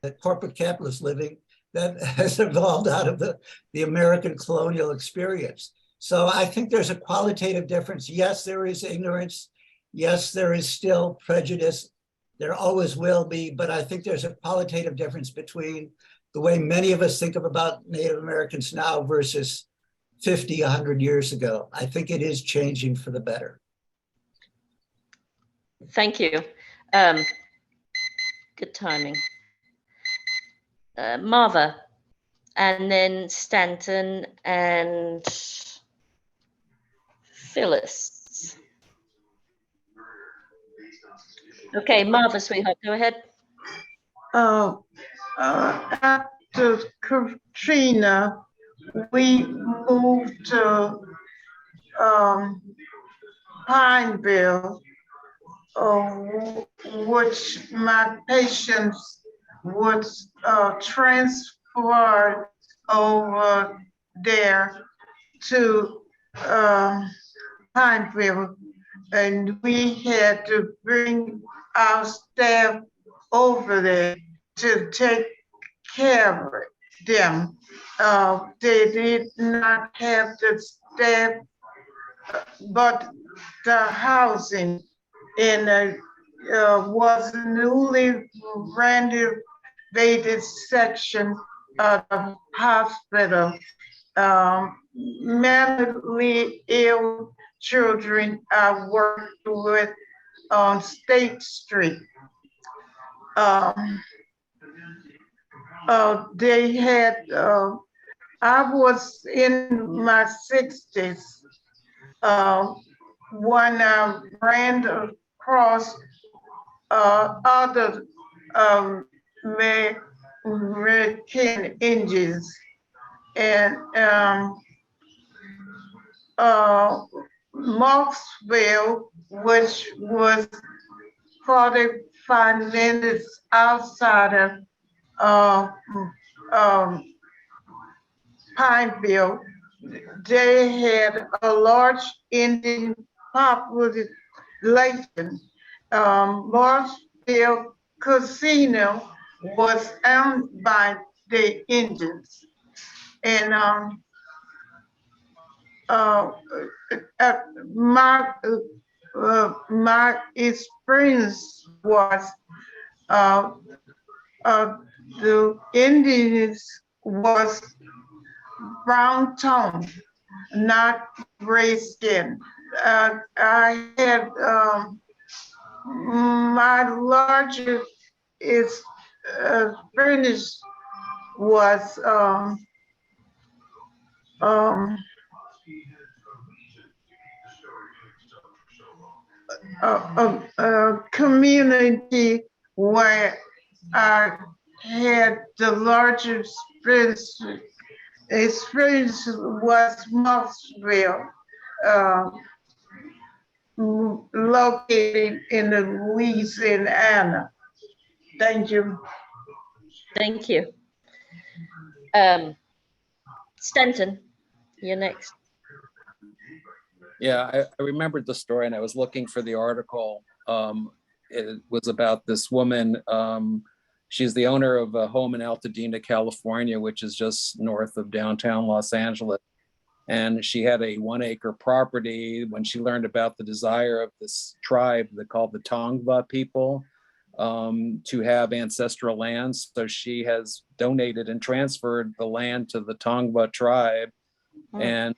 The corporate capitalist living that has evolved out of the American colonial experience. So I think there's a qualitative difference. Yes, there is ignorance. Yes, there is still prejudice. There always will be, but I think there's a qualitative difference between the way many of us think about Native Americans now versus 50, 100 years ago. I think it is changing for the better. Thank you. Good timing. Marva, and then Stanton and Phyllis. Okay, Marva, sweetheart, go ahead. After Katrina, we moved to Pineville, which my patients was transferred over there to Pineville, and we had to bring our staff over there to take care of them. They did not have the staff, but the housing in was a newly renovated section of the hospital. Mentally ill children I worked with on State Street. They had, I was in my 60s when I ran across other American Indians, and Marksville, which was 45 minutes outside of um, Pineville. They had a large Indian population. Marksville Casino was owned by the Indians. And uh, my my experience was uh, the Indians was brown tone, not gray skin. I had my largest experience was um, a community where I had the largest experience was Mossville, uh, located in Louisiana. Thank you. Thank you. Stanton, you're next. Yeah, I remembered the story and I was looking for the article. It was about this woman. She's the owner of a home in Altadena, California, which is just north of downtown Los Angeles. And she had a 1 acre property when she learned about the desire of this tribe they called the Tongva people to have ancestral lands. So she has donated and transferred the land to the Tongva tribe. And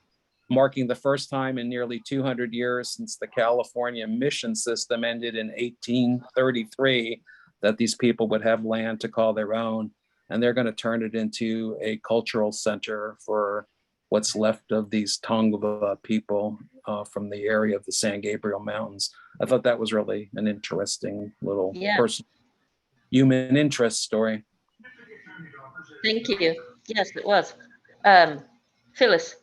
marking the first time in nearly 200 years since the California mission system ended in 1833 that these people would have land to call their own. And they're going to turn it into a cultural center for what's left of these Tongva people from the area of the San Gabriel Mountains. I thought that was really an interesting little personal human interest story. Thank you. Yes, it was. Phyllis.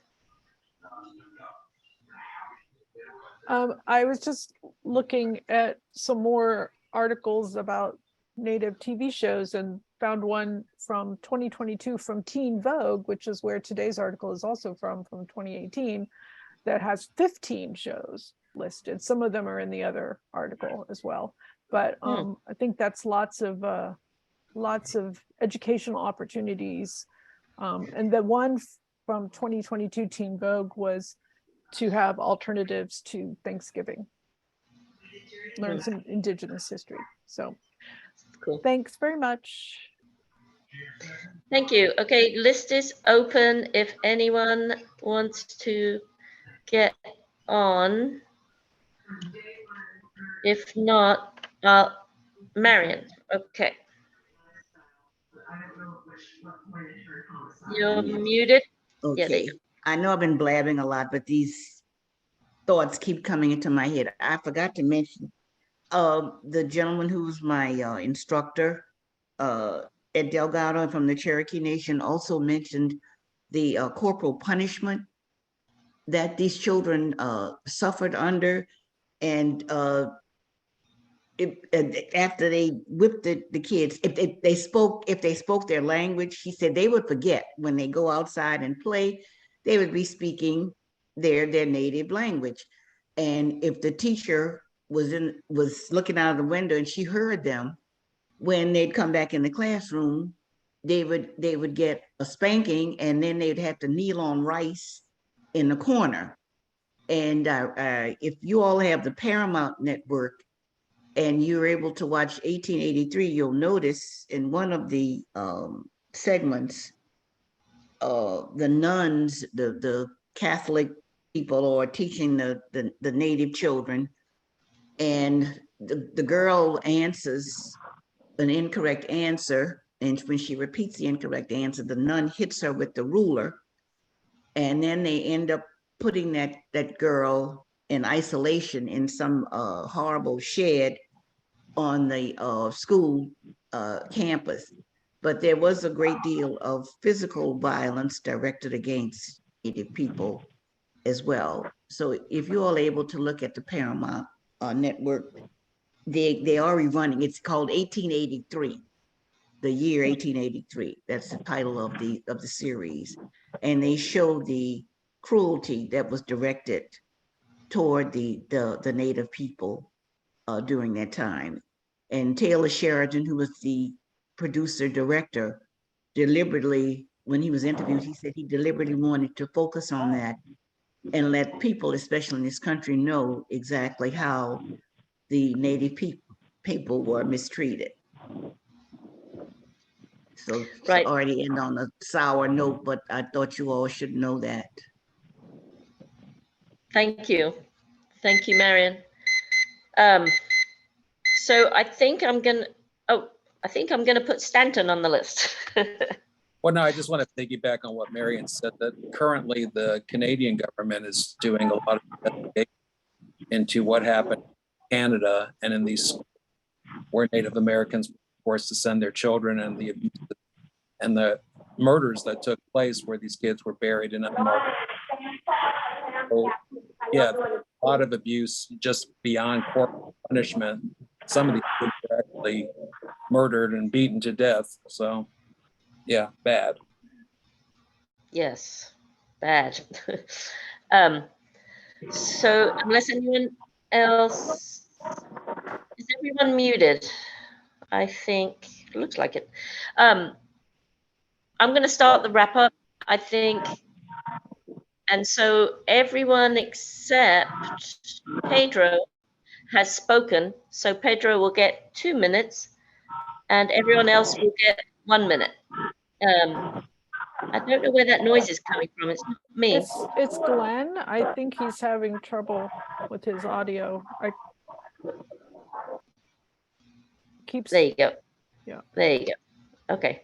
I was just looking at some more articles about Native TV shows and found one from 2022 from Teen Vogue, which is where today's article is also from 2018, that has 15 shows listed. Some of them are in the other article as well. But I think that's lots of educational opportunities. And the one from 2022 Teen Vogue was to have alternatives to Thanksgiving, learn some Indigenous history. So cool. Thanks very much. Thank you. Okay, list is open if anyone wants to get on. If not, Marion, okay. You're muted. Okay. Yeah, I know I've been blabbing a lot, but these thoughts keep coming into my head. I forgot to mention the gentleman who was my instructor, Ed Delgado from the Cherokee Nation, also mentioned the corporal punishment that these children suffered under. And after they whipped the kids, if they spoke their language, he said they would forget when they go outside and play, they would be speaking their native language. And if the teacher was looking out of the window and she heard them, when they'd come back in the classroom, they would get a spanking, and then they'd have to kneel on rice in the corner. And if you all have the Paramount Network and you're able to watch 1883, you'll notice in one of the segments, the nuns, the Catholic people are teaching the native children, and the girl answers an incorrect answer. And when she repeats the incorrect answer, the nun hits her with the ruler. And then they end up putting that girl in isolation in some horrible shed on the school campus. But there was a great deal of physical violence directed against Native people as well. So if you're all able to look at the Paramount network, they are rerunning. It's called 1883, the year 1883. That's the title of the series, and they show the cruelty that was directed toward the Native people during that time. And Taylor Sheridan, who was the producer director, deliberately, when he was interviewed, he said he deliberately wanted to focus on that and let people, especially in this country, know exactly how the Native people were mistreated. So Right. already end on a sour note, but I thought you all should know that. Thank you. Thank you, Marion. So I think I'm gonna put Stanton on the list. Well, no, I just want to piggyback on what Marion said, that currently the Canadian government is doing a lot of investigation into what happened in Canada and in these where Native Americans were forced to send their children, and the abuse and the murders that took place where these kids were buried in unmarked. So, yeah, a lot of abuse just beyond corporal punishment. Some of these kids were actually murdered and beaten to death. So, yeah, bad. Yes, bad. So unless anyone else, is everyone muted? I think it looks like it. I'm going to start the wrap up, I think. And so everyone except Pedro has spoken. So Pedro will get 2 minutes and everyone else will get 1 minute. I don't know where that noise is coming from. It's not me. It's Glenn. I think he's having trouble with his audio. There you go. Yeah. There you go. Okay.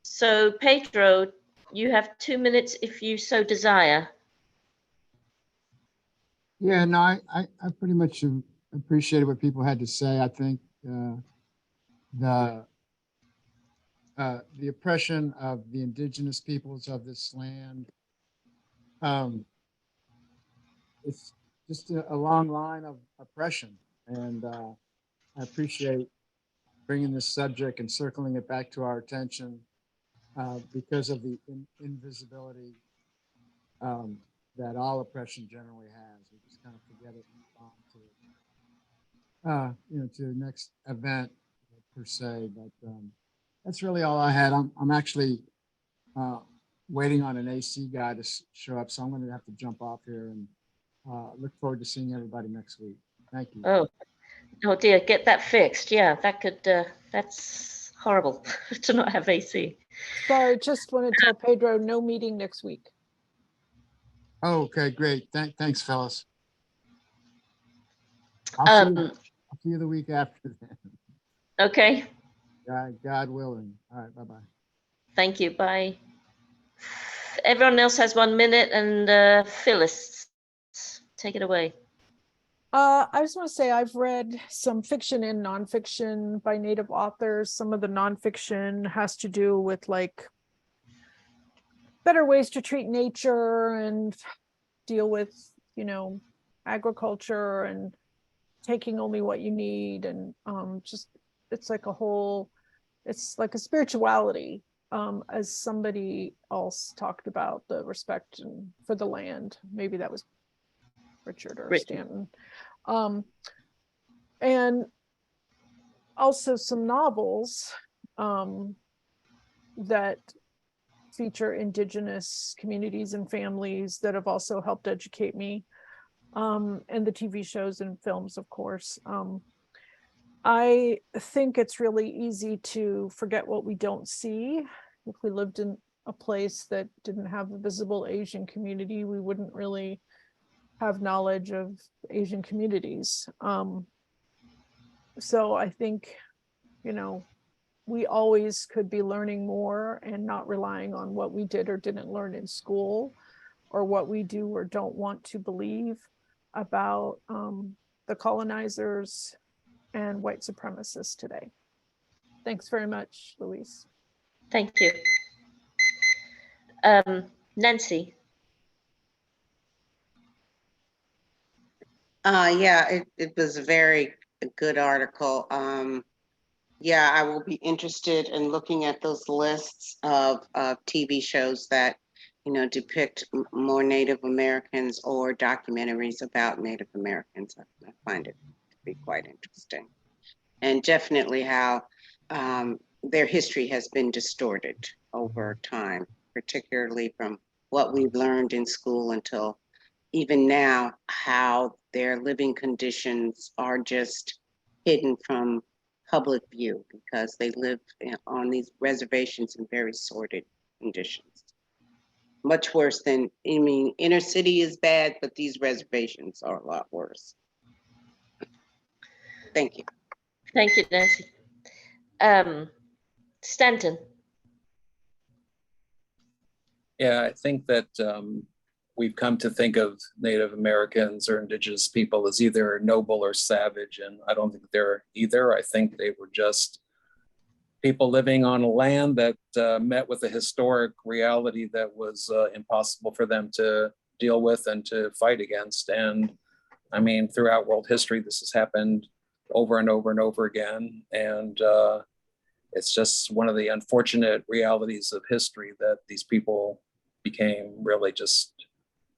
So Pedro, you have 2 minutes if you so desire. Yeah, no, I pretty much appreciated what people had to say. I think the oppression of the indigenous peoples of this land, it's just a long line of oppression, and I appreciate bringing this subject and circling it back to our attention because of the invisibility that all oppression generally has. We just kind of forget it and move on to, to the next event per se. But that's really all I had. I'm actually waiting on an AC guy to show up, so I'm going to have to jump off here and look forward to seeing everybody next week. Thank you. Oh dear, get that fixed. Yeah, that could, that's horrible to not have AC. Sorry, just want to tell Pedro, no meeting next week. Oh, okay, great. Thanks, fellas. I'll see you the week after then. Okay. God willing. All right, bye-bye. Thank you. Bye. Everyone else has 1 minute, and Phyllis, take it away. I just want to say I've read some fiction and nonfiction by Native authors. Some of the nonfiction has to do with like better ways to treat nature and deal with, agriculture and taking only what you need. And just, it's like a spirituality, as somebody else talked about, the respect for the land. Maybe that was Richard or Stanton. And also some novels that feature indigenous communities and families that have also helped educate me, and the TV shows and films, of course. I think it's really easy to forget what we don't see. If we lived in a place that didn't have a visible Asian community, we wouldn't really have knowledge of Asian communities. So I think, we always could be learning more and not relying on what we did or didn't learn in school, or what we do or don't want to believe about the colonizers and white supremacists today. Thanks very much, Louise. Thank you. Nancy. Yeah, it was a very good article. Yeah, I will be interested in looking at those lists of TV shows that, depict more Native Americans or documentaries about Native Americans. I find it to be quite interesting. And definitely how their history has been distorted over time, particularly from what we've learned in school until even now, how their living conditions are just hidden from public view because they live on these reservations in very sordid conditions. Much worse than, I mean, inner city is bad, but these reservations are a lot worse. Thank you. Thank you, Nancy. Stanton. Yeah, I think that we've come to think of Native Americans or indigenous people as either noble or savage, and I don't think they're either. I think they were just people living on a land that met with a historic reality that was impossible for them to deal with and to fight against. And I mean, throughout world history, this has happened over and over and over again. And it's just one of the unfortunate realities of history that these people became really just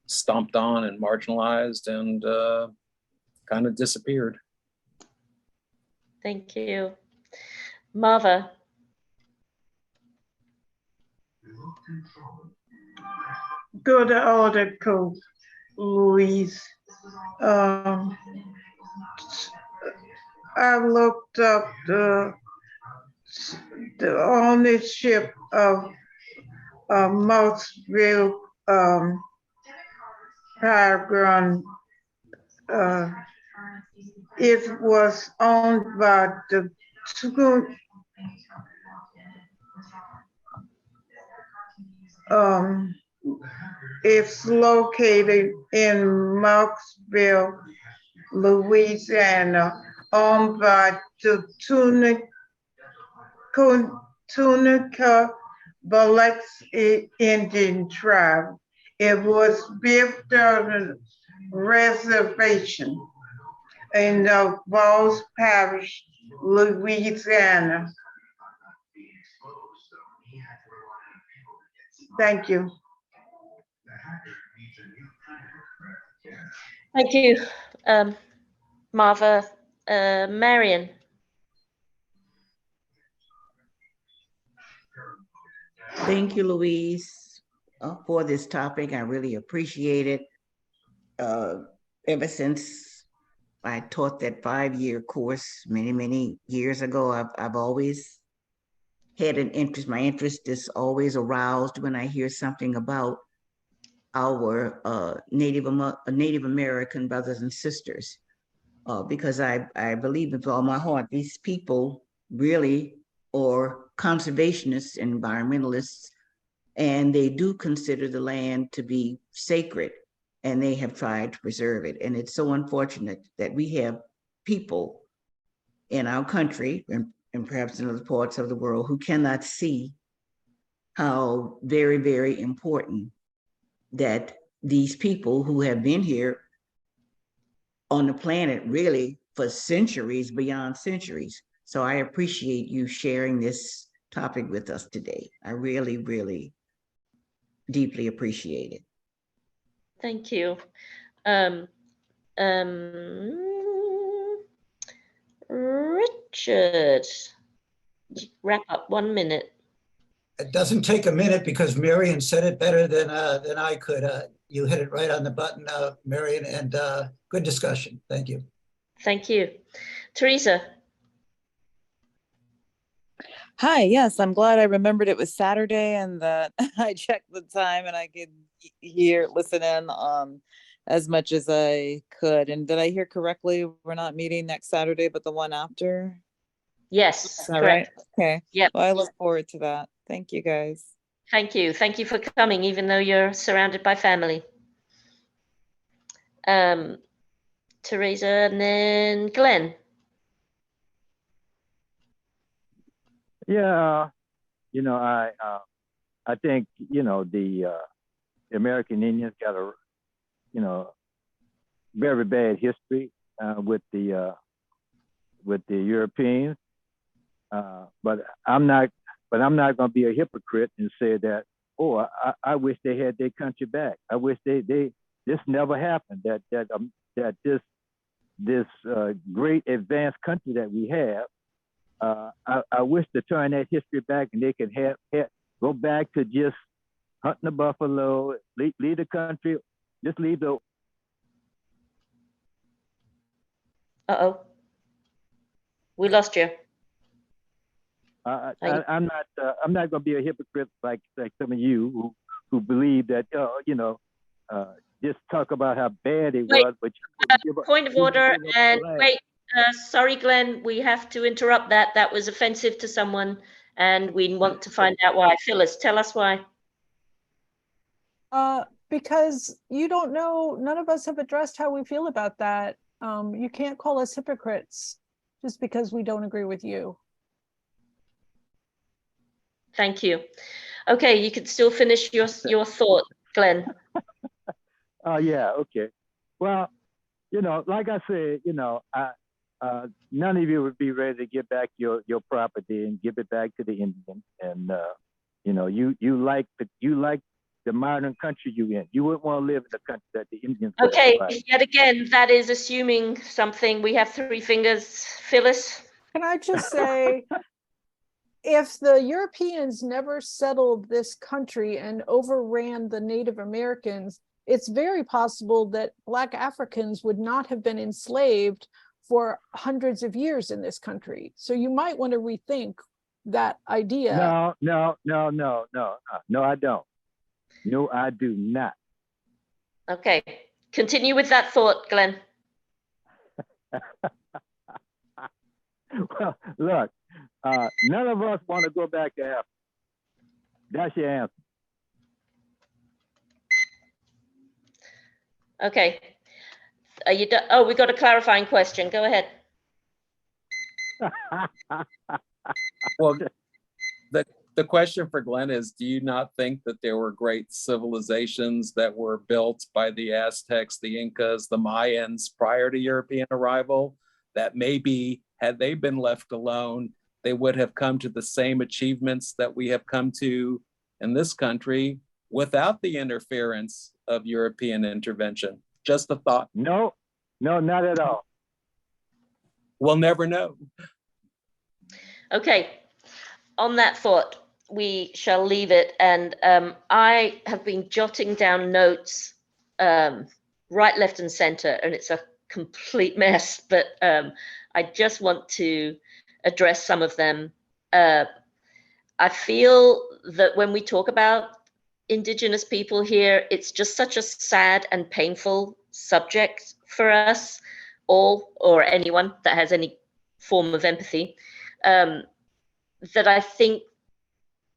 stomped on and marginalized and kind of disappeared. Thank you. Marva. Good article, Louise. I looked up the ownership of Mossville Paragon. It was owned by the it's located in Mossville, Louisiana, owned by the Tunica Biloxi Indian tribe. It was built on a reservation in Falls Parish, Louisiana. Thank you. Thank you, Marva. Marion. Thank you, Louise, for this topic. I really appreciate it. Ever since I taught that 5-year course many years ago, I've always had an interest. My interest is always aroused when I hear something about our Native American brothers and sisters, because I believe with all my heart, these people really are conservationists and environmentalists, and they do consider the land to be sacred, and they have tried to preserve it. And it's so unfortunate that we have people in our country and perhaps in other parts of the world who cannot see how very important that these people who have been here on the planet really for centuries, beyond centuries. So I appreciate you sharing this topic with us today. I really deeply appreciate it. Thank you. Richard, wrap up 1 minute. It doesn't take a minute because Marion said it better than I could. You hit it right on the button, Marion, and good discussion. Thank you. Thank you. Teresa. Hi, yes, I'm glad I remembered it was Saturday and that I checked the time and I could listen in as much as I could. And did I hear correctly? We're not meeting next Saturday, but the one after? Yes, Is that correct. right? Okay. Yep. Well, I look forward to that. Thank you, guys. Thank you. Thank you for coming, even though you're surrounded by family. Teresa, and then Glenn. Yeah, I think the American Indians got a very bad history with the Europeans. But I'm not going to be a hypocrite and say that, oh, I wish they had their country back. I wish this never happened. That this great advanced country that we have. I wish to turn that history back, and they can go back to just hunting the buffalo, leave the country, just leave the. Uh-oh. We lost you. I'm not going to be a hypocrite like some of you who believe that just talk about how bad it was, but point of order, and wait, sorry, Glenn, we have to interrupt that. That was offensive to someone, and we want to find out why. Phyllis, tell us why. Because you don't know, none of us have addressed how we feel about that. You can't call us hypocrites just because we don't agree with you. Thank you. Okay, you can still finish your thought, Glenn. Oh, yeah, okay. Well, like I said, none of you would be ready to give back your property and give it back to the Indians. And you like the modern country you in. You wouldn't want to live in the country that the Indians. Okay, yet again, that is assuming something. We have three fingers. Phyllis? Can I just say, if the Europeans never settled this country and overran the Native Americans, it's very possible that Black Africans would not have been enslaved for hundreds of years in this country. So you might want to rethink that idea. No, I don't. No, I do not. Okay, continue with that thought, Glenn. Well, look, none of us want to go back to Africa. That's your answer. Okay. Are you done? Oh, we got a clarifying question. Go ahead. Well, the question for Glenn is, do you not think that there were great civilizations that were built by the Aztecs, the Incas, the Mayans prior to European arrival, that maybe had they been left alone, they would have come to the same achievements that we have come to in this country without the interference of European intervention? Just a thought. No, not at all. We'll never know. Okay, on that thought, we shall leave it. And I have been jotting down notes right, left, and center, and it's a complete mess, but I just want to address some of them. I feel that when we talk about Indigenous people here, it's just such a sad and painful subject for us all, or anyone that has any form of empathy, that I think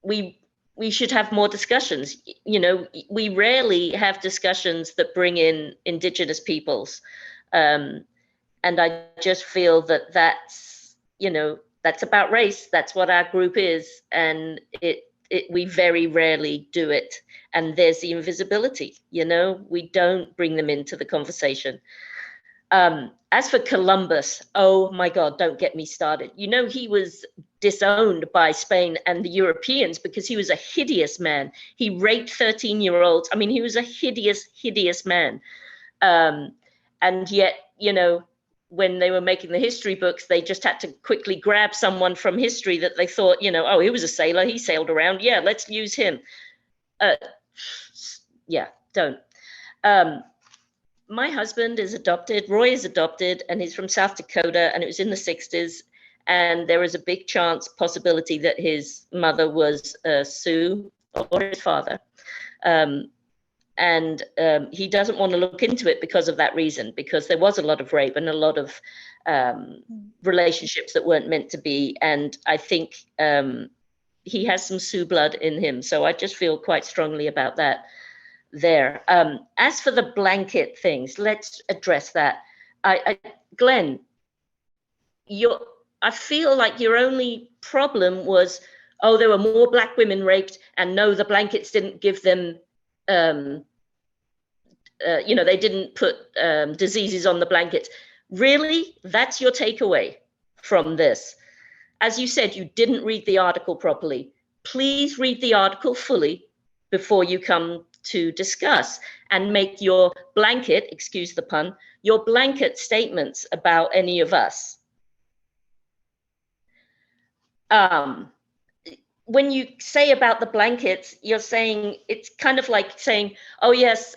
we should have more discussions. We rarely have discussions that bring in Indigenous peoples. And I just feel that that's about race. That's what our group is. And we very rarely do it. And there's the invisibility, we don't bring them into the conversation. As for Columbus, oh my God, don't get me started. He was disowned by Spain and the Europeans because he was a hideous man. He raped 13-year-olds. I mean, he was a hideous, hideous man. And yet, when they were making the history books, they just had to quickly grab someone from history that they thought, oh, he was a sailor, he sailed around. Yeah, let's use him. Yeah, don't. My husband is adopted, Roy is adopted, and he's from South Dakota, and it was in the 60s. And there is a big possibility that his mother was Sioux or his father. And he doesn't want to look into it because of that reason, because there was a lot of rape and a lot of relationships that weren't meant to be. And I think he has some Sioux blood in him. So I just feel quite strongly about that there. As for the blanket things, let's address that. Glenn, I feel like your only problem was, oh, there were more Black women raped, and no, the blankets didn't give them they didn't put diseases on the blankets. Really, that's your takeaway from this. As you said, you didn't read the article properly. Please read the article fully before you come to discuss and make your blanket, excuse the pun, your blanket statements about any of us. When you say about the blankets, you're saying, it's kind of like saying, oh yes,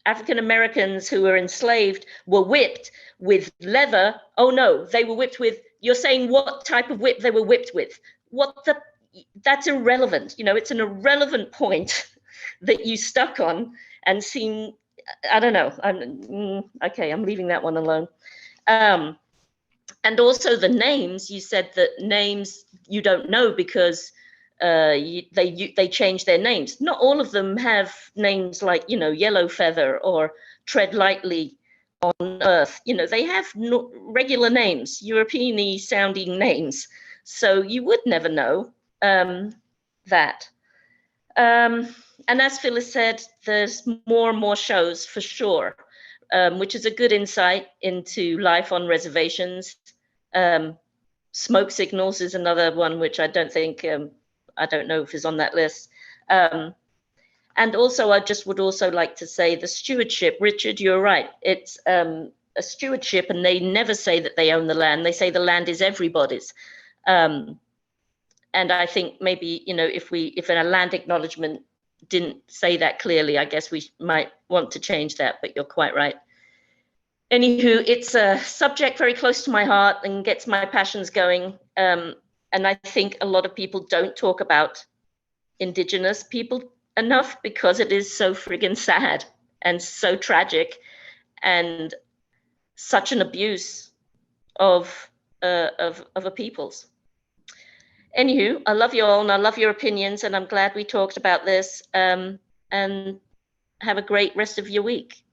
African Americans who were enslaved were whipped with leather. Oh no, they were whipped with, you're saying what type of whip they were whipped with. That's irrelevant. It's an irrelevant point that you stuck on and seem, I don't know. Okay, I'm leaving that one alone. And also the names, you said that names you don't know because they change their names. Not all of them have names like, Yellow Feather or Tread Lightly on Earth. They have regular names, European-y sounding names. So you would never know that. And as Phyllis said, there's more and more shows for sure, which is a good insight into life on reservations. Smoke Signals is another one, which I don't think, I don't know if is on that list. And also, I just would also like to say the stewardship. Richard, you're right. It's a stewardship, and they never say that they own the land. They say the land is everybody's. And I think maybe, if a land acknowledgement didn't say that clearly, I guess we might want to change that, but you're quite right. Anywho, it's a subject very close to my heart and gets my passions going. And I think a lot of people don't talk about Indigenous people enough because it is so friggin' sad and so tragic and such an abuse of a people's. Anywho, I love you all and I love your opinions, and I'm glad we talked about this, and have a great rest of your week.